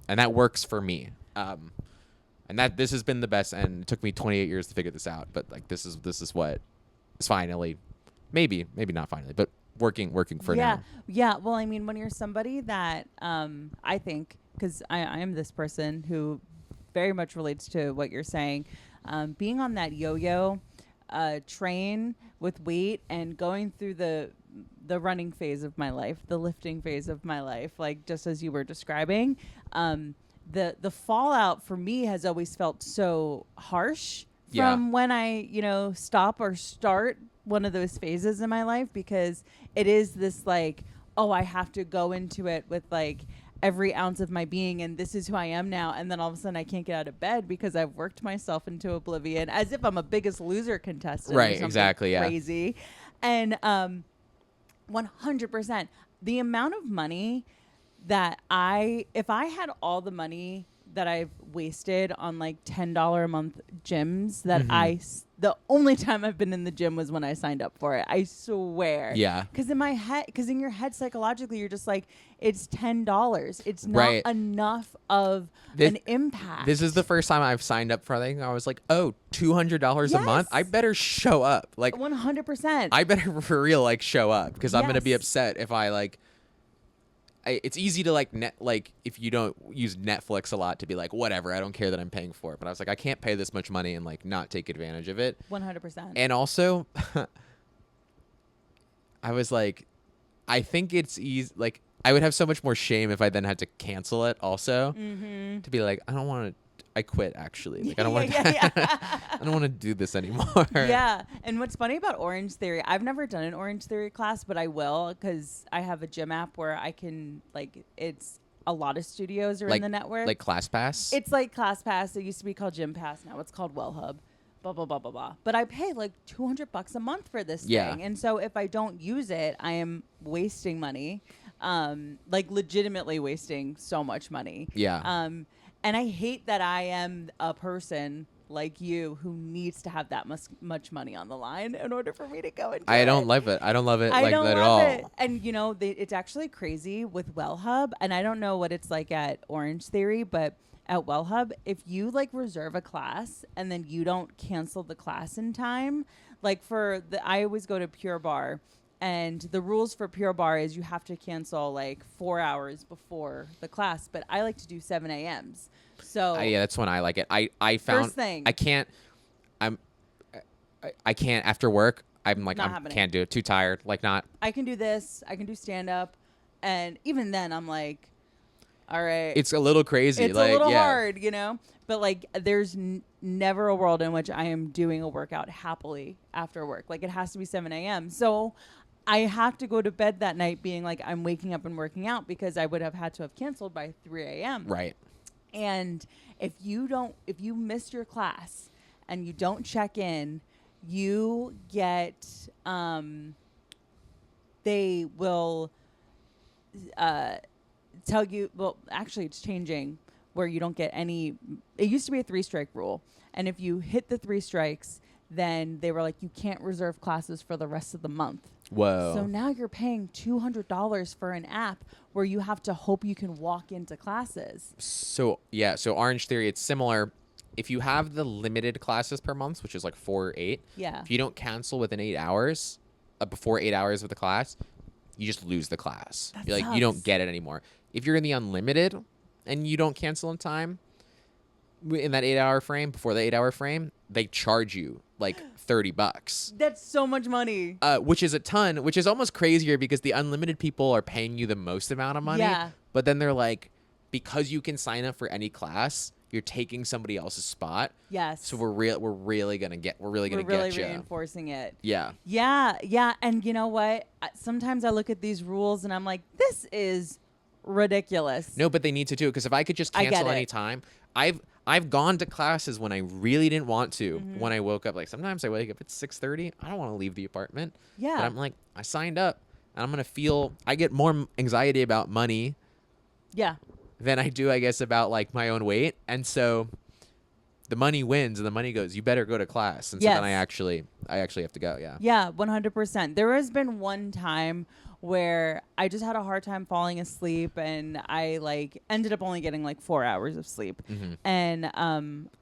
that works for me. And that this has been the best. And it took me 28 years to figure this out. But like, this is what is finally, maybe not finally, but working for now. Yeah. Well, I mean, when you're somebody that I think, because I am this person who very much relates to what you're saying. Being on that yo-yo train with weight and going through the running phase of my life, the lifting phase of my life, like just as you were describing, the fallout for me has always felt so harsh from when I, stop or start one of those phases in my life, because it is this like, oh, I have to go into it with like every ounce of my being, and this is who I am now. And then all of a sudden I can't get out of bed because I've worked myself into oblivion, as if I'm a Biggest Loser contestant. Right, or something exactly, yeah. crazy. And 100%, the amount of money that if I had all the money that I've wasted on like $10 a month gyms that the only time I've been in the gym was when I signed up for it. I swear. Yeah. Because in your head psychologically, you're just like, it's $10. It's not Right. enough of an impact. This is the first time I've signed up for anything. I was like, oh, $200 a month? I better show up. Like 100%. I better for real like show up, because I'm going to be upset if I like it's easy to like if you don't use Netflix a lot to be like, whatever, I don't care that I'm paying for it. But I was like, I can't pay this much money and like not take advantage of it. 100%. And also I was like, I think it's easy. Like I would have so much more shame if I then had to cancel it also, to be like, I don't want to, I quit actually. Like I don't want to, I don't want to do this anymore. Yeah. And what's funny about Orangetheory, I've never done an Orangetheory class, but I will, because I have a gym app where I can it's a lot of studios are in the network. Like ClassPass? It's like ClassPass. It used to be called Gym Pass. Now it's called WellHub. Blah, blah, blah, blah, blah. But I pay like $200 a month for this thing. And so if I don't use it, I am wasting money. Like legitimately wasting so much money. Yeah. And I hate that I am a person like you who needs to have that much money on the line in order for me to go and do I don't love it. I don't love it I like don't that love at all. it. And it's actually crazy with WellHub, and I don't know what it's like at Orangetheory, but at WellHub, if you like reserve a class and then you don't cancel the class in time, like I always go to Pure Barre. And the rules for Pure Barre is you have to cancel like 4 hours before the class. But I like to do 7 a.m.s. So yeah, that's when I like it. I found first thing. I can't after work. I'm like, I can't do it. Too tired. Like not. I can do this. I can do stand up. And even then I'm like, all right. It's a little crazy. It's like, a little hard, But like there's never a world in which I am doing a workout happily after work. Like it has to be 7 a.m. So I have to go to bed that night being like, I'm waking up and working out, because I would have had to have canceled by 3 a.m. Right. And if you miss your class and you don't check in, you get, they will tell you, well, actually it's changing where you don't get any, it used to be a 3-strike rule. And if you hit the 3 strikes, then they were like, you can't reserve classes for the rest of the month. Whoa. So now you're paying $200 for an app where you have to hope you can walk into classes. So Orangetheory, it's similar. If you have the limited classes per month, which is like 4 or 8, if you don't cancel within 8 hours, before 8 hours of the class, you just lose the class. You're like, you don't get it anymore. If you're in the unlimited and you don't cancel in time, in that 8-hour frame, before the 8-hour frame, they charge you like $30. That's so much money. Which is a ton, which is almost crazier because the unlimited people are paying you the most amount of money. Yeah. But then they're like, because you can sign up for any class, you're taking somebody else's spot. Yes. So we're really gonna get you. Reinforcing it. Yeah. Yeah. And you know what? Sometimes I look at these rules and I'm like, this is ridiculous. No, but they need to do it, because if I could just cancel any time, I've gone to classes when I really didn't want to. When I woke up, like sometimes I wake up at 6:30. I don't want to leave the apartment. Yeah. But I'm like, I signed up, and I'm gonna I get more anxiety about money. Yeah. Than I do, I guess, about like my own weight, and so the money wins, and the money goes, you better go to class, and so then I actually have to go. Yeah. Yeah, 100%. There has been one time where I just had a hard time falling asleep, and I like ended up only getting like 4 hours of sleep. And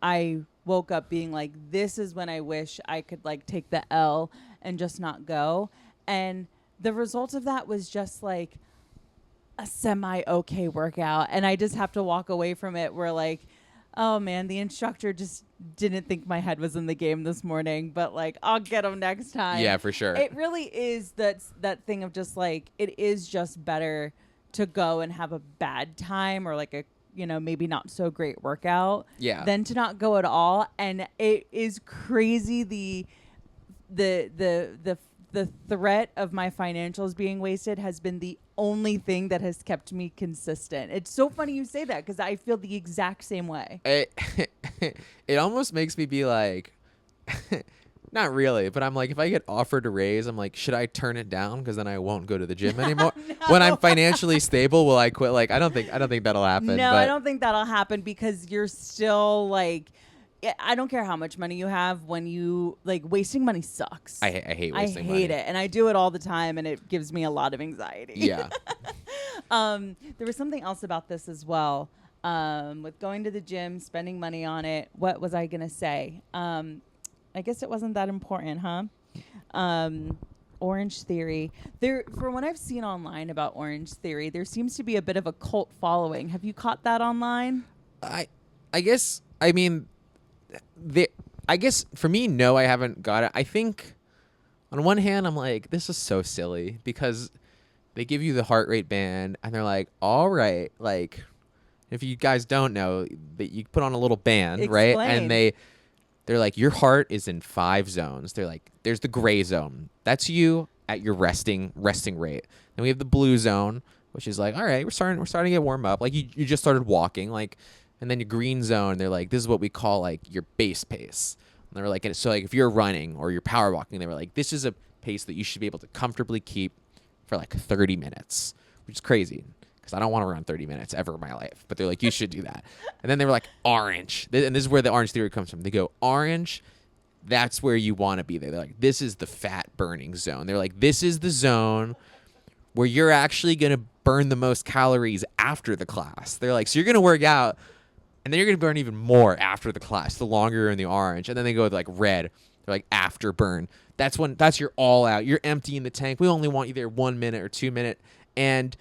I woke up being like, this is when I wish I could like take the L and just not go. And the result of that was just like a semi-okay workout. And I just have to walk away from it where like Oh man, the instructor just didn't think my head was in the game this morning, but like I'll get him next time. Yeah, for sure. It really is that thing of just like it is just better to go and have a bad time or like a maybe not so great workout than to not go at all. And it is crazy the threat of my financials being wasted has been the only thing that has kept me consistent. It's so funny you say that because I feel the exact same way. It almost makes me be like, not really, but I'm like, if I get offered a raise, I'm like, should I turn it down because then I won't go to the gym anymore? No. When I'm financially stable, will I quit? Like, I don't think that'll happen. No, but I don't think that'll happen because you're still like. I don't care how much money you have when you like wasting money sucks. I hate wasting money. I hate it. And I do it all the time and it gives me a lot of anxiety. Yeah. There was something else about this as well. With going to the gym, spending money on it. What was I going to say? I guess it wasn't that important, huh? Orangetheory. For what I've seen online about Orangetheory, there seems to be a bit of a cult following. Have you caught that online? I guess, I mean, I guess for me, no, I haven't got it. I think on one hand, I'm like, this is so silly because they give you the heart rate band and they're like, all right, like if you guys don't know that you put on a little band, Explain. right? And they're like, your heart is in 5 zones. They're like, there's the gray zone. That's you at your resting rate. Then we have the blue zone, which is like, all right, we're starting to get warm up. Like you just started walking, like. And then your green zone, they're like, this is what we call like your base pace. And they're like, so like if you're running or you're power walking, they were like, this is a pace that you should be able to comfortably keep for like 30 minutes, which is crazy because I don't want to run 30 minutes ever in my life. But they're like, you should do that. And then they were like, orange. And this is where the Orangetheory comes from. They go, orange, that's where you want to be. They're like, this is the fat burning zone. They're like, this is the zone where you're actually going to burn the most calories after the class. They're like, so you're going to work out. And then you're going to burn even more after the class, the longer you're in the orange. And then they go with like red. They're like after burn. That's your all out. You're emptying the tank. We only want you there 1 minute or 2 minute. And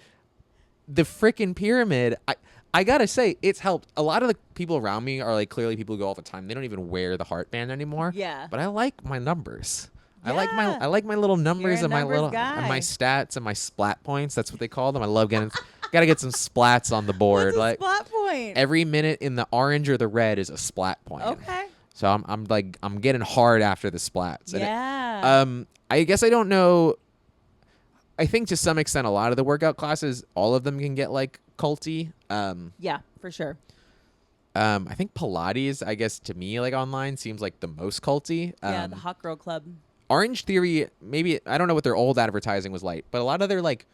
the freaking pyramid, I got to say, it's helped. A lot of the people around me are like clearly people who go all the time. They don't even wear the heart band anymore. Yeah. But I like my numbers. Yeah. I like my little numbers You're a and my numbers guy. and my stats and my splat points. That's what they call them. I love getting got to get some splats on the board. What's a like splat point? Every minute in the orange or the red is a splat point. Okay. So I'm getting hard after the splats. Yeah. And I guess I don't know. I think to some extent a lot of the workout classes, all of them can get like culty. Yeah, for sure. I think Pilates, I guess to me, like online seems like the most culty. Yeah, the Hot Girl Club. Orangetheory, maybe, I don't know what their old advertising was like, but a lot of their like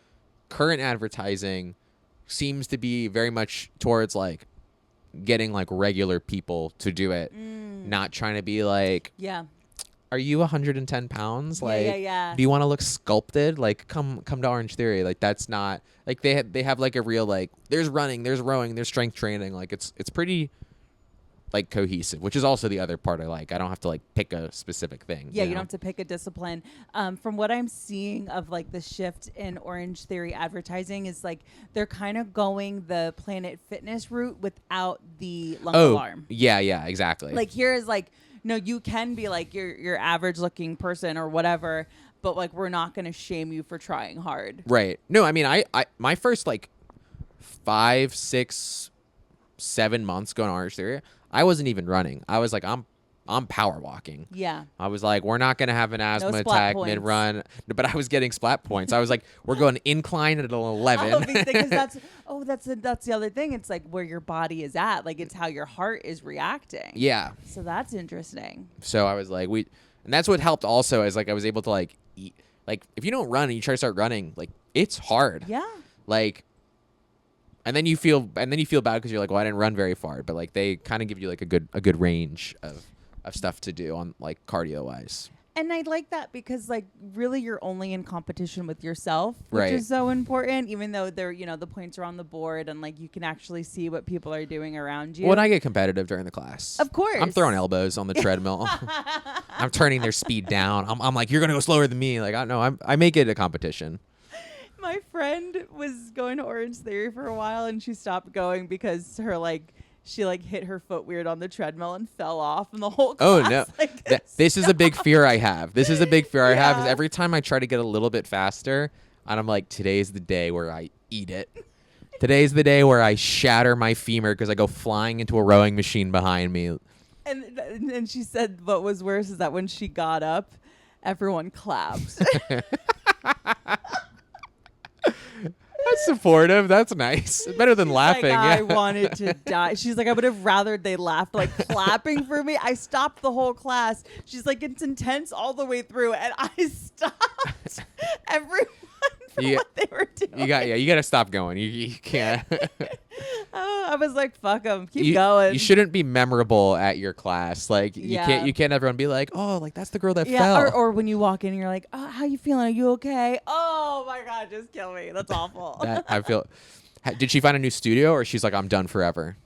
current advertising seems to be very much towards like getting like regular people to do it, not trying to be like, Yeah. are you 110 pounds? Like, yeah. do you want to look sculpted? Like, come to Orangetheory. Like, that's not like they have like a real like. There's running, there's rowing, there's strength training. Like, it's pretty like cohesive, which is also the other part I like. I don't have to like pick a specific thing. Yeah, you know? don't have to pick a discipline. From what I'm seeing of like the shift in Orangetheory advertising is like they're kind of going the Planet Fitness route without the lung alarm. Yeah, exactly. Like here is like, no, you can be like your average looking person or whatever, but like we're not going to shame you for trying hard. Right. No, I mean, I my first like 5, 6, 7 months going to Orangetheory, I wasn't even running. I was like, I'm power walking. Yeah. I was like, we're not going to have an asthma splat attack points. mid-run. But I was getting splat points. I was like, we're going incline at an 11. Oh, because that's the other thing. It's like where your body is at. Like it's how your heart is reacting. Yeah. So that's interesting. So I was like, and that's what helped also is like I was able to like eat. Like if you don't run and you try to start running, like it's hard. Yeah. Like, and then you feel bad because you're like, well, I didn't run very far. But like they kind of give you like a good range of stuff to do on like cardio wise. And I like that because like really you're only in competition with yourself, which Right. is so important, even though they're, the points are on the board and like you can actually see what people are doing around you. Well, and I get competitive during the class. Of course. I'm throwing elbows on the treadmill. I'm turning their speed down. I'm like, you're going to go slower than me. Like, I make it a competition. My friend was going to Orangetheory for a while and she stopped going because her like she like hit her foot weird on the treadmill and fell off, and the whole Oh class, no. like, This is a big fear I have. This is a big fear I have is Yeah. every time I try to get a little bit faster and I'm like, today's the day where I eat it. Today's the day where I shatter my femur because I go flying into a rowing machine behind me. And she said what was worse is that when she got up, everyone clapped. That's supportive. That's nice. Better than She's laughing. Like, I yeah. wanted to die. She's like, I would have rathered they laughed, like clapping for me. I stopped the whole class. She's like, it's intense all the way through, and I stopped everyone from Yeah. what they were doing. You got to stop going. You can't. Oh, I was like, fuck them, keep going. You shouldn't be memorable at your class. Like Yeah. you can't everyone be like, "Oh, like that's the girl that Yeah, fell." or when you walk in, and you're like, oh, how you feeling? Are you okay? Oh my God, just kill me. That's awful. That I feel. Did she find a new studio, or she's like, "I'm done forever"?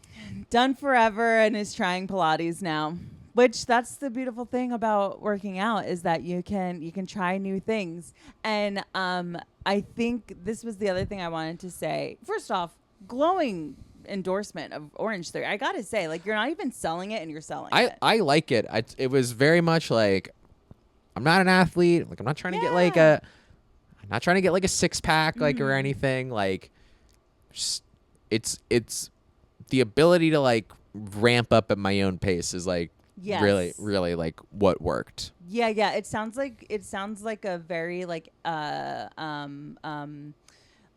Done forever and is trying Pilates now. Which that's the beautiful thing about working out is that you can try new things. And I think this was the other thing I wanted to say. First off, glowing endorsement of Orangetheory. I gotta say, like, you're not even selling it and you're selling it. I like it. It was very much like, I'm not an athlete. Like I'm not trying to get like Yeah. I'm not trying to get like a six pack like or anything. Like, just, it's the ability to like ramp up at my own pace is like Yes. really like what worked. Yeah. It sounds like a very like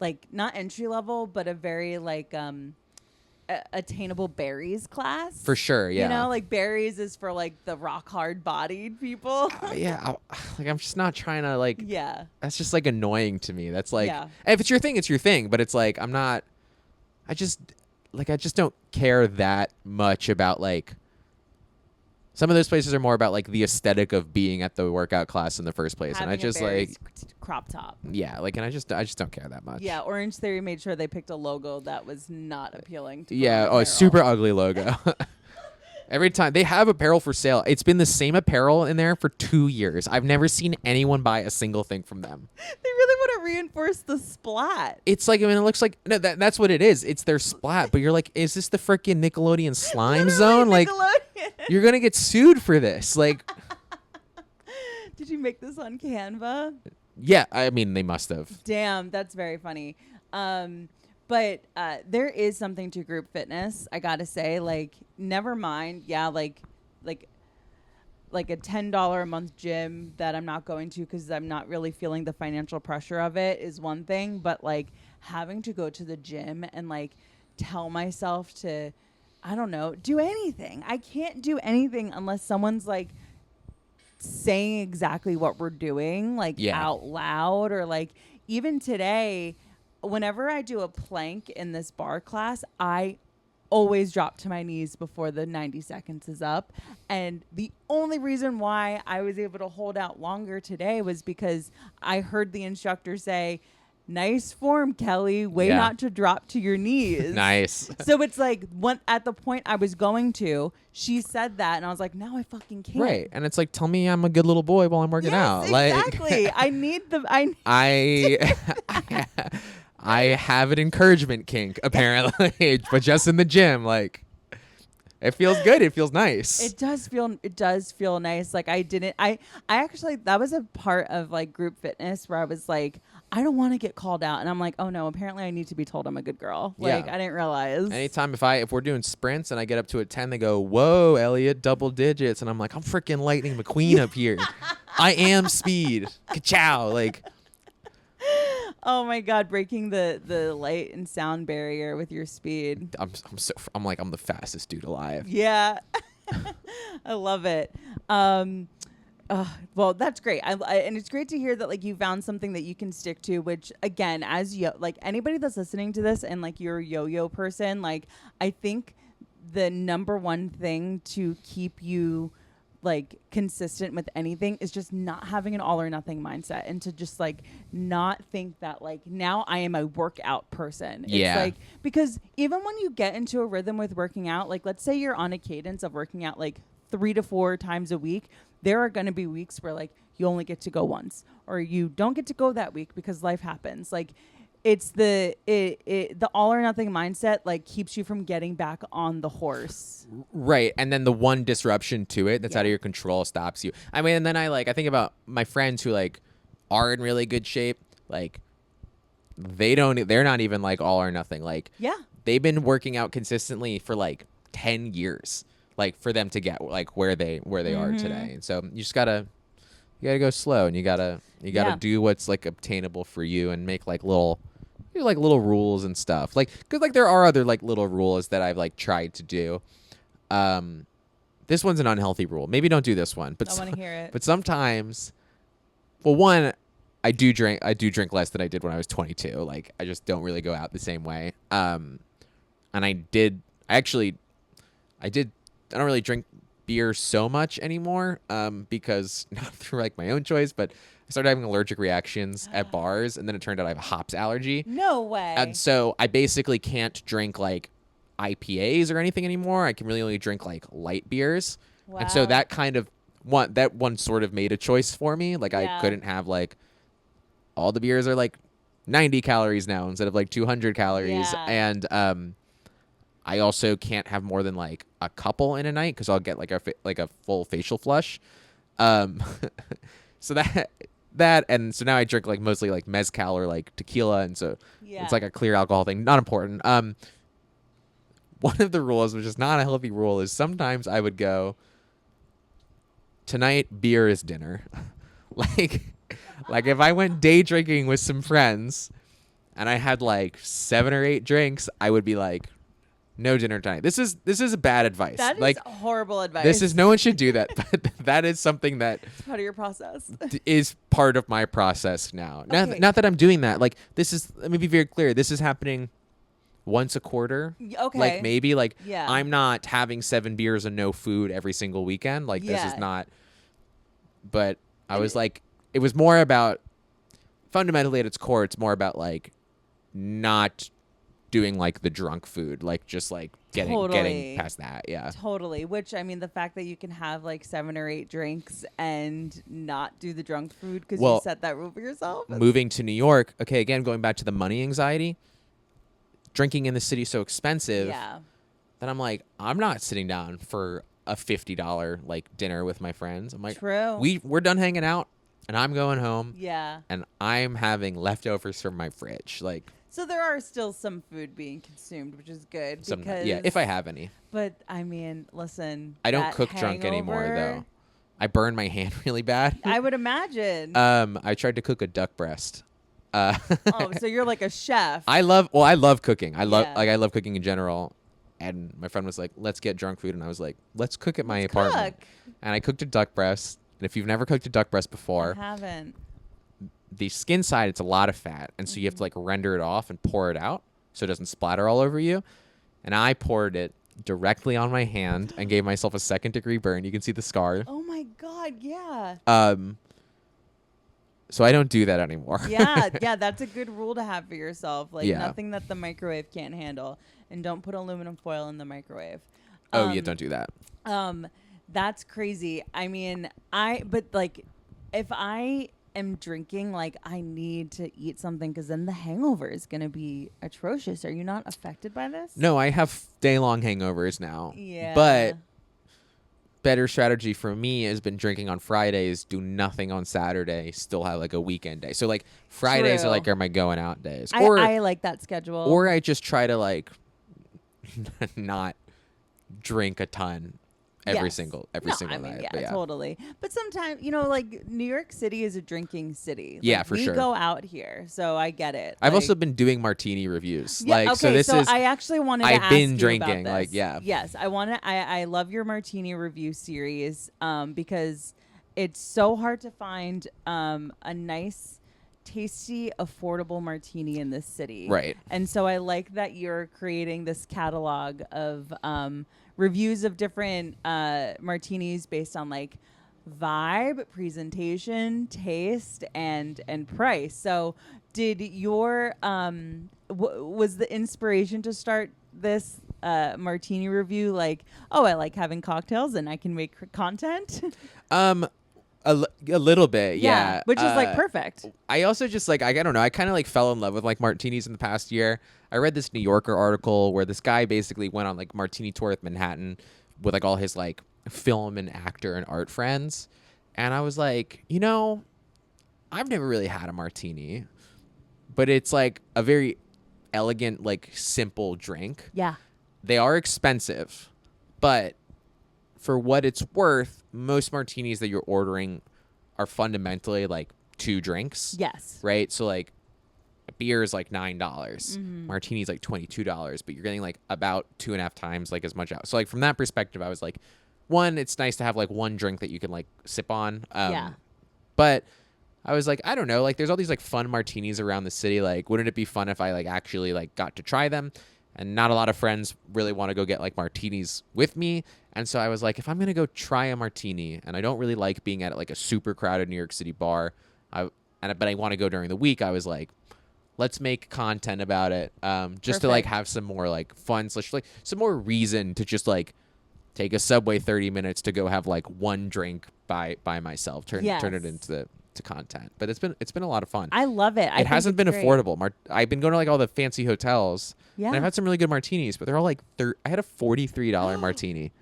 like not entry level, but a very like attainable berries class. For sure, yeah. You know, like berries is for like the rock hard bodied people. Like I'm just not trying to like. Yeah. That's just like annoying to me. That's like, Yeah. if it's your thing, it's your thing. But it's like I'm not. I just don't care that much about like. Some of those places are more about like the aesthetic of being at the workout class in the first place, and I Having a just like, berries crop top. yeah, like, and I just don't care that much. Yeah, Orangetheory made sure they picked a logo that was not appealing to Yeah. women Oh, it's apparel. super ugly logo. Every time they have apparel for sale, it's been the same apparel in there for 2 years. I've never seen anyone buy a single thing from them. They really want to reinforce the splat. It's like, I mean, it looks like no, that's what it is. It's their splat, but you're like, is this the freaking Nickelodeon slime zone? Like, Nickelodeon. you're gonna get sued for this. Like, Did you make this on Canva? yeah, I mean, they must have. Damn, that's very funny. But there is something to group fitness. I gotta say, like, never mind. Yeah, like a $10 a month gym that I'm not going to because I'm not really feeling the financial pressure of it is one thing. But like having to go to the gym and like tell myself to, I don't know, do anything. I can't do anything unless someone's like saying exactly what we're doing, like out loud, or like even today, whenever I do a plank in this bar class, I always drop to my knees before the 90 seconds is up. And the only reason why I was able to hold out longer today was because I heard the instructor say, "Nice form, Kelly. Way not to drop to your knees." Nice. So it's like at the point I was going to, she said that, and I was like, now I fucking can't. Right, and it's like, tell me I'm a good little boy while I'm working out. Exactly. I need the. I have an encouragement kink apparently, but just in the gym. Like, it feels good. It feels nice. It does feel nice. Like I actually, that was a part of like group fitness where I was like, I don't want to get called out, and I'm like, oh no, apparently I need to be told I'm a good girl. Like, I didn't realize. Anytime if we're doing sprints and I get up to a 10, they go, "Whoa, Elliot, double digits," and I'm like, I'm freaking Lightning McQueen up here. I am speed. Ka-chow. Like, Oh my God, breaking the light and sound barrier with your speed. I'm like, I'm the fastest dude alive. Yeah. I love it. Well, that's great. And it's great to hear that like you found something that you can stick to, which again, as like anybody that's listening to this and like you're a yo-yo person, like I think the number one thing to keep you like consistent with anything is just not having an all or nothing mindset, and to just like not think that like now I am a workout person. Yeah. It's like, because even when you get into a rhythm with working out, like let's say you're on a cadence of working out like 3 to 4 times a week, there are going to be weeks where like you only get to go once, or you don't get to go that week because life happens. Like it's the all or nothing mindset like keeps you from getting back on the horse. Right. And then the one disruption to it that's out of your control stops you. I mean, and then I think about my friends who like are in really good shape. Like they're not even like all or nothing. Like they've been working out consistently for like 10 years, like for them to get like where they are today. And so you just gotta go slow, and you gotta do what's like obtainable for you, and make like little rules and stuff. Like, cause like there are other like little rules that I've like tried to do. This one's an unhealthy rule. Maybe don't do this one, but I want to hear it. But sometimes, well, one, I do drink less than I did when I was 22. Like I just don't really go out the same way. And I don't really drink beer so much anymore, because not through like my own choice, but I started having allergic reactions at bars, and then it turned out I have a hops allergy. No way. And so I basically can't drink like IPAs or anything anymore. I can really only drink like light beers. Wow. And so that kind of one sort of made a choice for me. Like I couldn't have like all the beers are like 90 calories now instead of like 200 calories. And I also can't have more than like a couple in a night, because I'll get like a full facial flush. So and so now I drink like mostly like mezcal or like tequila, and so it's like a clear alcohol thing. Not important. One of the rules, which is not a healthy rule, is sometimes I would go, tonight beer is dinner. like if I went day drinking with some friends and I had like 7 or 8 drinks, I would be like, no dinner tonight. This is bad advice. That is like horrible advice. No one should do that. But that is something that it's part of your process. is part of my process now. Okay. Not that I'm doing that. Like let me be very clear. This is happening once a quarter. Okay. Like maybe like I'm not having 7 beers and no food every single weekend. Like this is not. But I was like, it was more about, fundamentally at its core, it's more about like not doing like the drunk food, like just like getting past that. Totally. Which, I mean, the fact that you can have like 7 or 8 drinks and not do the drunk food because you set that rule for yourself. Moving to New York, okay, again, going back to the money anxiety, drinking in the city so expensive that I'm like, I'm not sitting down for a $50 like dinner with my friends. I'm like, we're done hanging out and I'm going home. And I'm having leftovers from my fridge. Like, so there are still some food being consumed, which is good. Because, if I have any. But I mean, listen. I don't cook drunk anymore, though. I burn my hand really bad. I would imagine. I tried to cook a duck breast. So you're like a chef. I love cooking. I love cooking in general. And my friend was like, let's get drunk food. And I was like, let's cook at my apartment. And I cooked a duck breast. And if you've never cooked a duck breast before, I haven't. The skin side, it's a lot of fat. And so you have to like render it off and pour it out so it doesn't splatter all over you. And I poured it directly on my hand and gave myself a 2nd-degree burn. You can see the scar. Oh my God, yeah. So I don't do that anymore. Yeah, that's a good rule to have for yourself. Like nothing that the microwave can't handle. And don't put aluminum foil in the microwave. Don't do that. That's crazy. I mean, but like if I am drinking, like I need to eat something because then the hangover is going to be atrocious. Are you not affected by this? No, I have day-long hangovers now. Yeah. But better strategy for me has been drinking on Fridays, do nothing on Saturday, still have like a weekend day. So like Fridays are my going out days. I like that schedule. Or I just try to like not drink a ton every single night. Yeah, totally. But sometimes, like New York City is a drinking city. Like, for sure. We go out here, so I get it. I've also been doing martini reviews. I actually wanted to ask you been drinking. about this. Yes, I love your martini review series because it's so hard to find a nice, tasty, affordable martini in this city. Right. And so I like that you're creating this catalog of reviews of different martinis based on like vibe, presentation, taste, and price. So did your was the inspiration to start this martini review like, oh, I like having cocktails and I can make content? A little bit, yeah. Which is like perfect. I also just like I don't know. I kind of like fell in love with like martinis in the past year. I read this New Yorker article where this guy basically went on like martini tour with Manhattan with like all his like film and actor and art friends, and I was like, I've never really had a martini, but it's like a very elegant, like simple drink. Yeah. They are expensive, but for what it's worth, most martinis that you're ordering are fundamentally like 2 drinks. Yes. Right? So like beer is like $9. Martini's like $22, but you're getting like about 2.5 times like as much out. So like from that perspective, I was like, one, it's nice to have like one drink that you can like sip on. But I was like, I don't know, like there's all these like fun martinis around the city. Like, wouldn't it be fun if I like actually like got to try them? And not a lot of friends really want to go get like martinis with me. And so I was like, if I'm going to go try a martini, and I don't really like being at like a super crowded New York City bar, but I want to go during the week, I was like, let's make content about it. Just to like have some more like fun / like some more reason to just like take a subway 30 minutes to go have like one drink by myself, turn it into to content. But it's been a lot of fun. I love it. It hasn't been affordable. I've been going to like all the fancy hotels. Yeah. And I've had some really good martinis, but they're all like I had a $43 martini.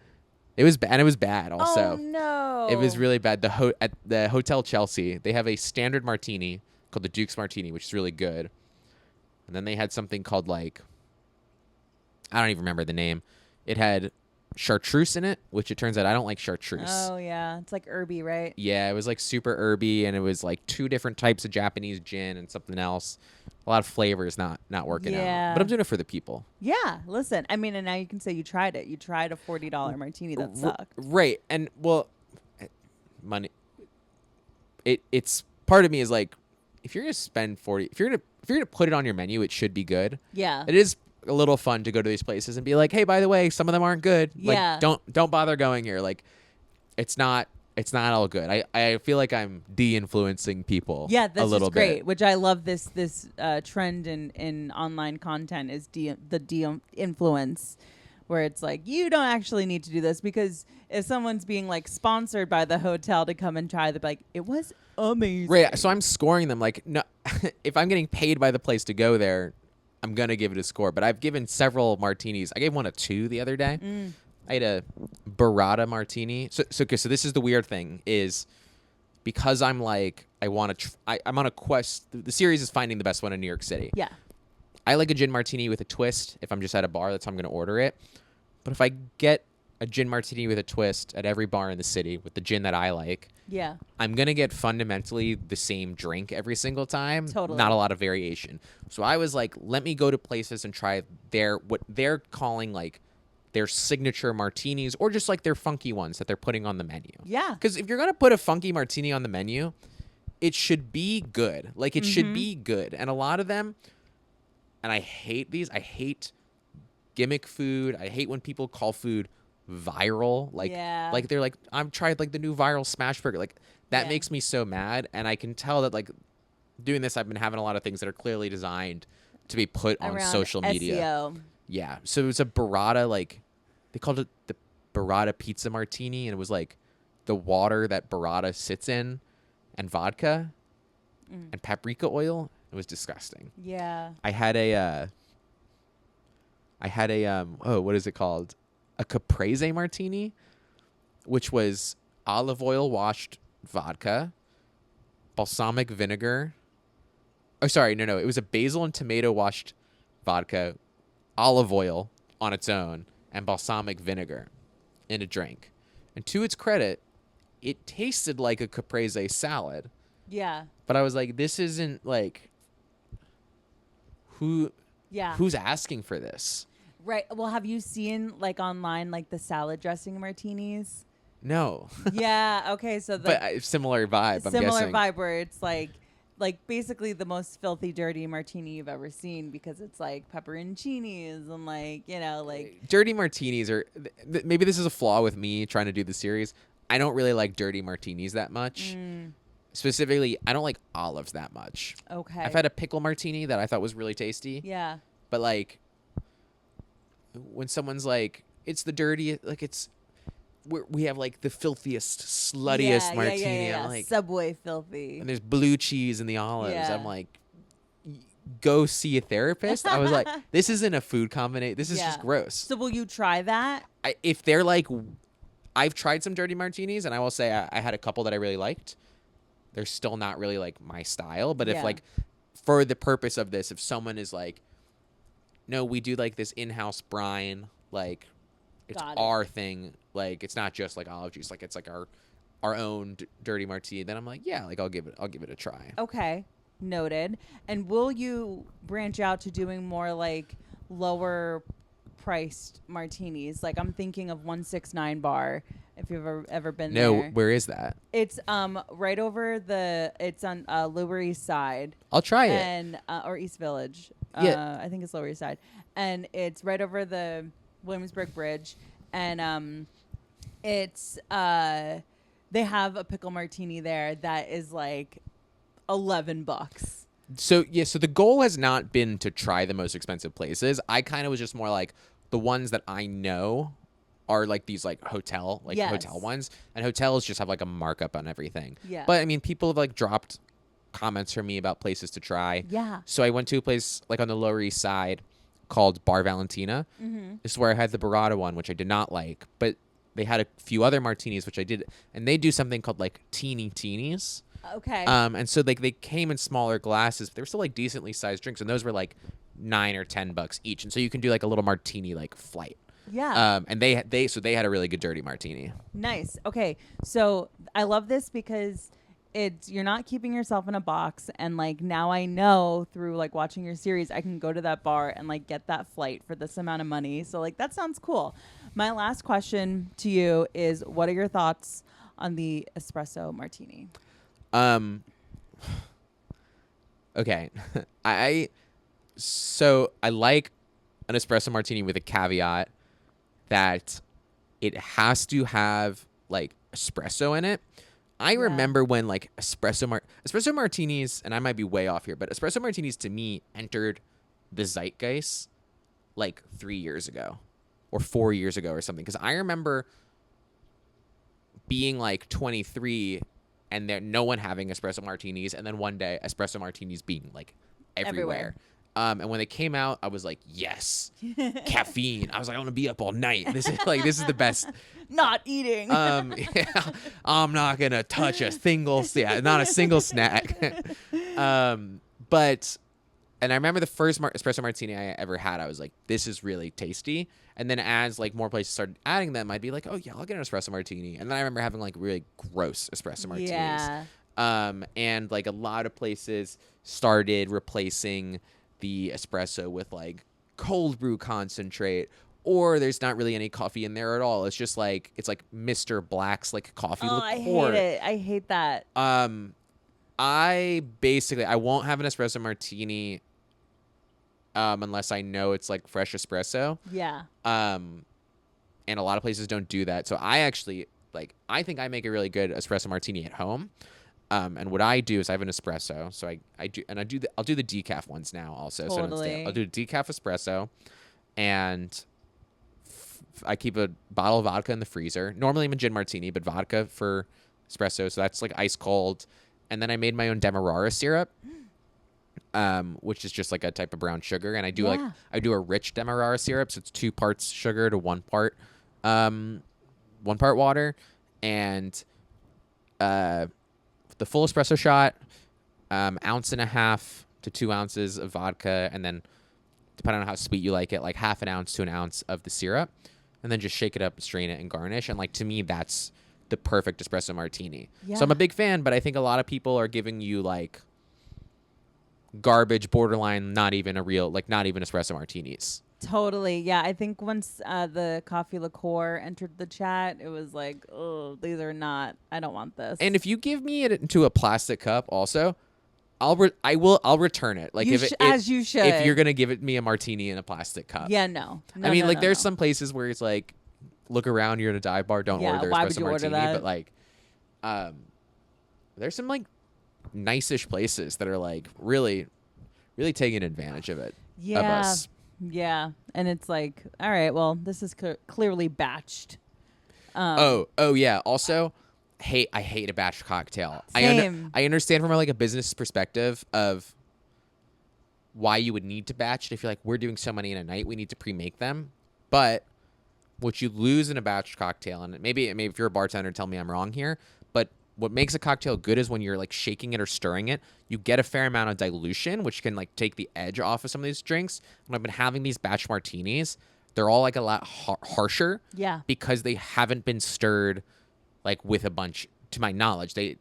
It was bad. And it was bad also. Oh no. It was really bad. At the Hotel Chelsea, they have a standard martini called the Duke's Martini, which is really good. And then they had something called like, I don't even remember the name. It had chartreuse in it, which it turns out I don't like chartreuse. Oh yeah, it's like herby, right? Yeah, it was like super herby, and it was like 2 different types of Japanese gin and something else. A lot of flavors not working out. But I'm doing it for the people. Yeah, listen. I mean, and now you can say you tried it. You tried a $40 martini that sucked. Right. And well, money. It's part of me is like, if you're gonna spend 40, if you're gonna put it on your menu, it should be good. Yeah. It is a little fun to go to these places and be like, hey, by the way, some of them aren't good. Yeah. Like, don't bother going here. Like, it's not all good. I feel like I'm de-influencing people. Yeah, that's a little just great. bit. Which I love this trend in online content is the de-influence, where it's like you don't actually need to do this, because if someone's being like sponsored by the hotel to come and try, they're like, it was amazing. Right. So I'm scoring them like, no, if I'm getting paid by the place to go there, I'm gonna give it a score. But I've given several martinis. I gave one a 2 the other day. I had a burrata martini. So this is the weird thing is, because I'm like, I want to. I'm on a quest. The series is finding the best one in New York City. Yeah. I like a gin martini with a twist. If I'm just at a bar, that's how I'm gonna order it. But if I get a gin martini with a twist at every bar in the city with the gin that I like, Yeah. I'm going to get fundamentally the same drink every single time. Totally. Not a lot of variation. So I was like, let me go to places and try what they're calling like their signature martinis, or just like their funky ones that they're putting on the menu. Yeah. Because if you're going to put a funky martini on the menu, it should be good. Like it should be good. And a lot of them, and I hate these. I hate gimmick food. I hate when people call food viral. Like they're like, I've tried like the new viral smash burger. Like that makes me so mad. And I can tell that like doing this, I've been having a lot of things that are clearly designed to be put on Around social media. SEO. Yeah. So it was a burrata, like they called it the burrata pizza martini, and it was like the water that burrata sits in and vodka and paprika oil. It was disgusting. Yeah. I had a what is it called? A caprese martini, which was olive oil washed vodka, balsamic vinegar. Oh, sorry, no, it was a basil and tomato washed vodka, olive oil on its own, and balsamic vinegar in a drink. And to its credit, it tasted like a caprese salad. Yeah. But I was like, this isn't like who's asking for this? Right. Well, have you seen like online like the salad dressing martinis? No. Yeah. Okay. So but similar vibe. I'm guessing. Vibe where it's like basically the most filthy, dirty martini you've ever seen, because it's like pepperoncinis and like, you know, like dirty martinis are maybe this is a flaw with me trying to do the series. I don't really like dirty martinis that much. Specifically, I don't like olives that much. Okay. I've had a pickle martini that I thought was really tasty. Yeah. But like when someone's like, it's the dirty, like we have like the filthiest, sluttiest martini. Yeah. I'm like, Subway filthy. and there's blue cheese in the olives. Yeah. I'm like, go see a therapist. I was like, this isn't a food combination. This is just gross. So will you try that? If they're like, I've tried some dirty martinis, and I will say I had a couple that I really liked. They're still not really like my style, but if like for the purpose of this, if someone is like, no, we do like this in-house brine, like it's our thing, like it's not just like olive juice, like it's like our own dirty martini, then I'm like, yeah, like I'll give it a try. Okay, noted. And will you branch out to doing more like lower priced martinis? Like I'm thinking of 169 Bar. If you've ever been there. No, where is that? It's right over it's on Lower East Side. I'll try it. And or East Village. Yeah. I think it's Lower East Side. And it's right over the Williamsburg Bridge. And it's they have a pickle martini there that is like $11. So the goal has not been to try the most expensive places. I kind of was just more like the ones that I know are like these like hotel ones, and hotels just have like a markup on everything. Yeah. But I mean, people have like dropped comments from me about places to try. Yeah. So I went to a place like on the Lower East Side called Bar Valentina. Mm-hmm. This is where I had the burrata one, which I did not like, but they had a few other martinis which I did, and they do something called like teenies. Okay. And so like they came in smaller glasses, but they were still like decently sized drinks, and those were like $9 or $10 each, and so you can do like a little martini like flight. Yeah. And they had a really good dirty martini. Nice. Okay. So I love this because you're not keeping yourself in a box, and like now I know through like watching your series I can go to that bar and like get that flight for this amount of money. So like that sounds cool. My last question to you is, what are your thoughts on the espresso martini? Okay. I like an espresso martini with a caveat that it has to have like espresso in it. I remember when like espresso martinis, and I might be way off here, but espresso martinis to me entered the zeitgeist like 3 years ago or 4 years ago or something. Because I remember being like 23 and there no one having espresso martinis, and then one day espresso martinis being like everywhere. And when they came out, I was like, yes, caffeine. I was like, I want to be up all night. This is the best. Not eating. Yeah, I'm not gonna touch not a single snack. But I remember the first espresso martini I ever had, I was like, this is really tasty. And then as like more places started adding them, I'd be like, oh yeah, I'll get an espresso martini. And then I remember having like really gross espresso martinis. Yeah. And like a lot of places started replacing the espresso with like cold brew concentrate, or there's not really any coffee in there at all. It's just like Mr. Black's like coffee liqueur. I hate it. I hate that. I won't have an espresso martini unless I know it's like fresh espresso. Yeah. And a lot of places don't do that. So I think I make a really good espresso martini at home. And what I do is I have an espresso, so I'll do the decaf ones now also. Totally. So I'll do a decaf espresso, and I keep a bottle of vodka in the freezer. Normally I'm a gin martini, but vodka for espresso, so that's like ice cold. And then I made my own Demerara syrup, which is just like a type of brown sugar, and I do a rich Demerara syrup, so it's 2 parts sugar to 1 part water, and the full espresso shot, 1.5 ounces to 2 ounces of vodka, and then depending on how sweet you like it, like 1/2 ounce to 1 ounce of the syrup, and then just shake it up, strain it, and garnish. And like to me, that's the perfect espresso martini. Yeah. So I'm a big fan, but I think a lot of people are giving you like garbage, borderline, not even espresso martinis. Totally. Yeah. I think once the coffee liqueur entered the chat, it was like, oh, I don't want this. And if you give me it into a plastic cup also, I'll return it. Like as you should. If you're gonna give me a martini in a plastic cup. Yeah, no. I mean, there's some places where it's like, look around, you're at a dive bar, don't order why espresso would you martini. order that? But like, there's some like nice-ish places that are like really, really taking advantage of it. Yeah. Of us. Yeah. And it's like, all right, well, this is clearly batched. Oh yeah. Also, I hate a batch cocktail. Same. I understand from like a business perspective of why you would need to batch it. If you're like, we're doing so many in a night, we need to pre-make them. But what you lose in a batch cocktail, and maybe if you're a bartender, tell me I'm wrong here, but what makes a cocktail good is when you're like shaking it or stirring it, you get a fair amount of dilution, which can like take the edge off of some of these drinks. When I've been having these batch martinis, they're all like a lot harsher. Yeah. Because they haven't been stirred like with a bunch, to my knowledge. They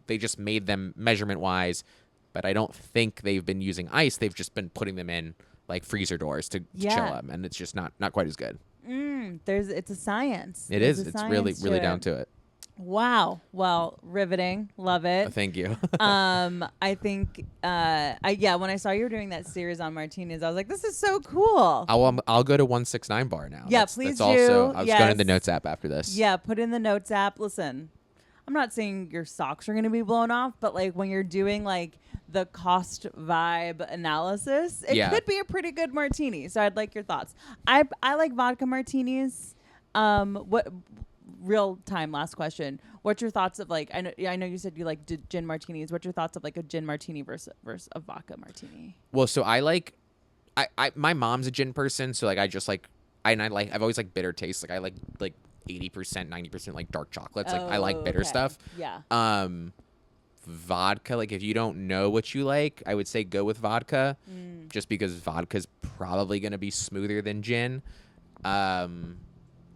just made them measurement wise, but I don't think they've been using ice. They've just been putting them in like freezer doors to chill them, and it's just not quite as good. It's a science. It's really down to it. Wow. Well, riveting. Love it. Thank you. I think, when I saw you were doing that series on martinis, I was like, this is so cool. I'll go to 169 bar now. Yeah, Please do. Also, I was going in the notes app after this. Yeah, put in the notes app. Listen, I'm not saying your socks are going to be blown off, but like when you're doing like the cost vibe analysis, it could be a pretty good martini. So I'd like your thoughts. I like vodka martinis. What real time last question? What's your thoughts of like I know you said you like gin martinis. What's your thoughts of like a gin martini versus a vodka martini? Well, so I my mom's a gin person, so like I've always liked bitter taste. Like I like 80%, 90% like dark chocolates. Like I like bitter stuff. Yeah. Vodka, like if you don't know what you like, I would say go with vodka, just because vodka's probably going to be smoother than gin.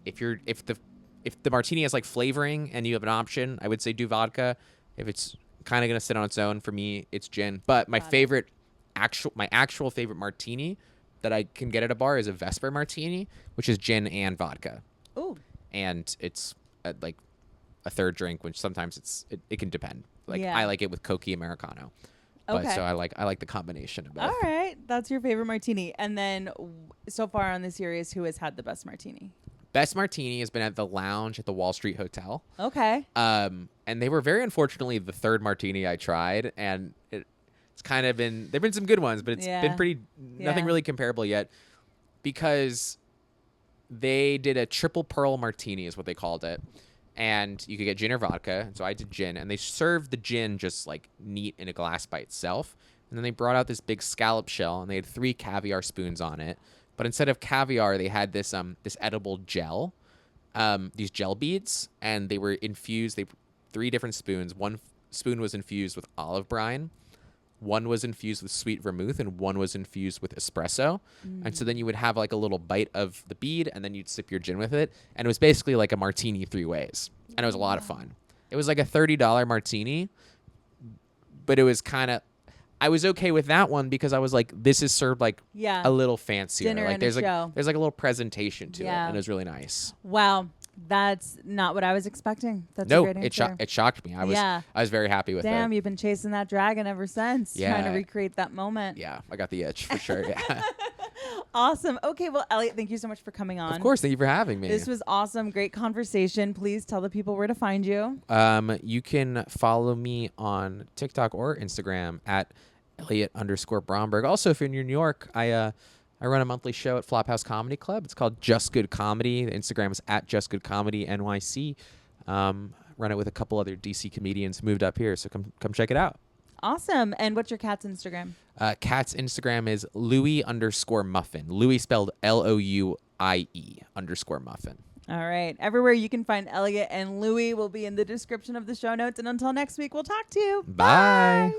If the martini has like flavoring and you have an option, I would say do vodka. If it's kind of going to sit on its own, for me, it's gin. But my actual favorite martini that I can get at a bar is a Vesper martini, which is gin and vodka. Ooh. And it's like a third drink, which sometimes it can depend. Like Yeah. I like it with Cokie Americano. But so I like the combination of both. All right, that's your favorite martini. And then so far on the series, who has had the best martini? Best martini has been at the lounge at the Wall Street Hotel. Okay. And they were very unfortunately the third martini I tried, and it's kind of been there've been some good ones, but it's been pretty nothing really comparable yet, because they did a triple pearl martini is what they called it. And you could get gin or vodka. So I did gin, and they served the gin just like neat in a glass by itself. And then they brought out this big scallop shell, and they had 3 caviar spoons on it. But instead of caviar, they had this edible gel, these gel beads, and they were infused. 3 different spoons. One spoon was infused with olive brine, one was infused with sweet vermouth, and one was infused with espresso. And so then you would have like a little bite of the bead, and then you'd sip your gin with it. And it was basically like a martini 3 ways. And it was a lot of fun. It was like a $30 martini, but it was kind of, I was okay with that one because I was like, this is served like a little fancier. Dinner like and there's a like show. there's like a little presentation to it, and it was really nice. Wow. That's not what I was expecting. That's a great answer. It shocked me. I was very happy with it. Damn, you've been chasing that dragon ever since. Yeah. Trying to recreate that moment. Yeah, I got the itch for sure. Yeah. Awesome. Okay, well, Elliot, thank you so much for coming on. Of course, thank you for having me. This was awesome. Great conversation. Please tell the people where to find you. You can follow me on TikTok or Instagram at Elliot_Bromberg. Also, if you're in New York, I run a monthly show at Flophouse Comedy Club. It's called Just Good Comedy. The Instagram is at Just Good Comedy NYC. Run it with a couple other DC comedians moved up here, so come check it out. Awesome. And what's your cat's Instagram? Cat's Instagram is Louie_Muffin. Louie spelled LOUIE _Muffin. All right. Everywhere you can find Elliot and Louie will be in the description of the show notes. And until next week, we'll talk to you. Bye.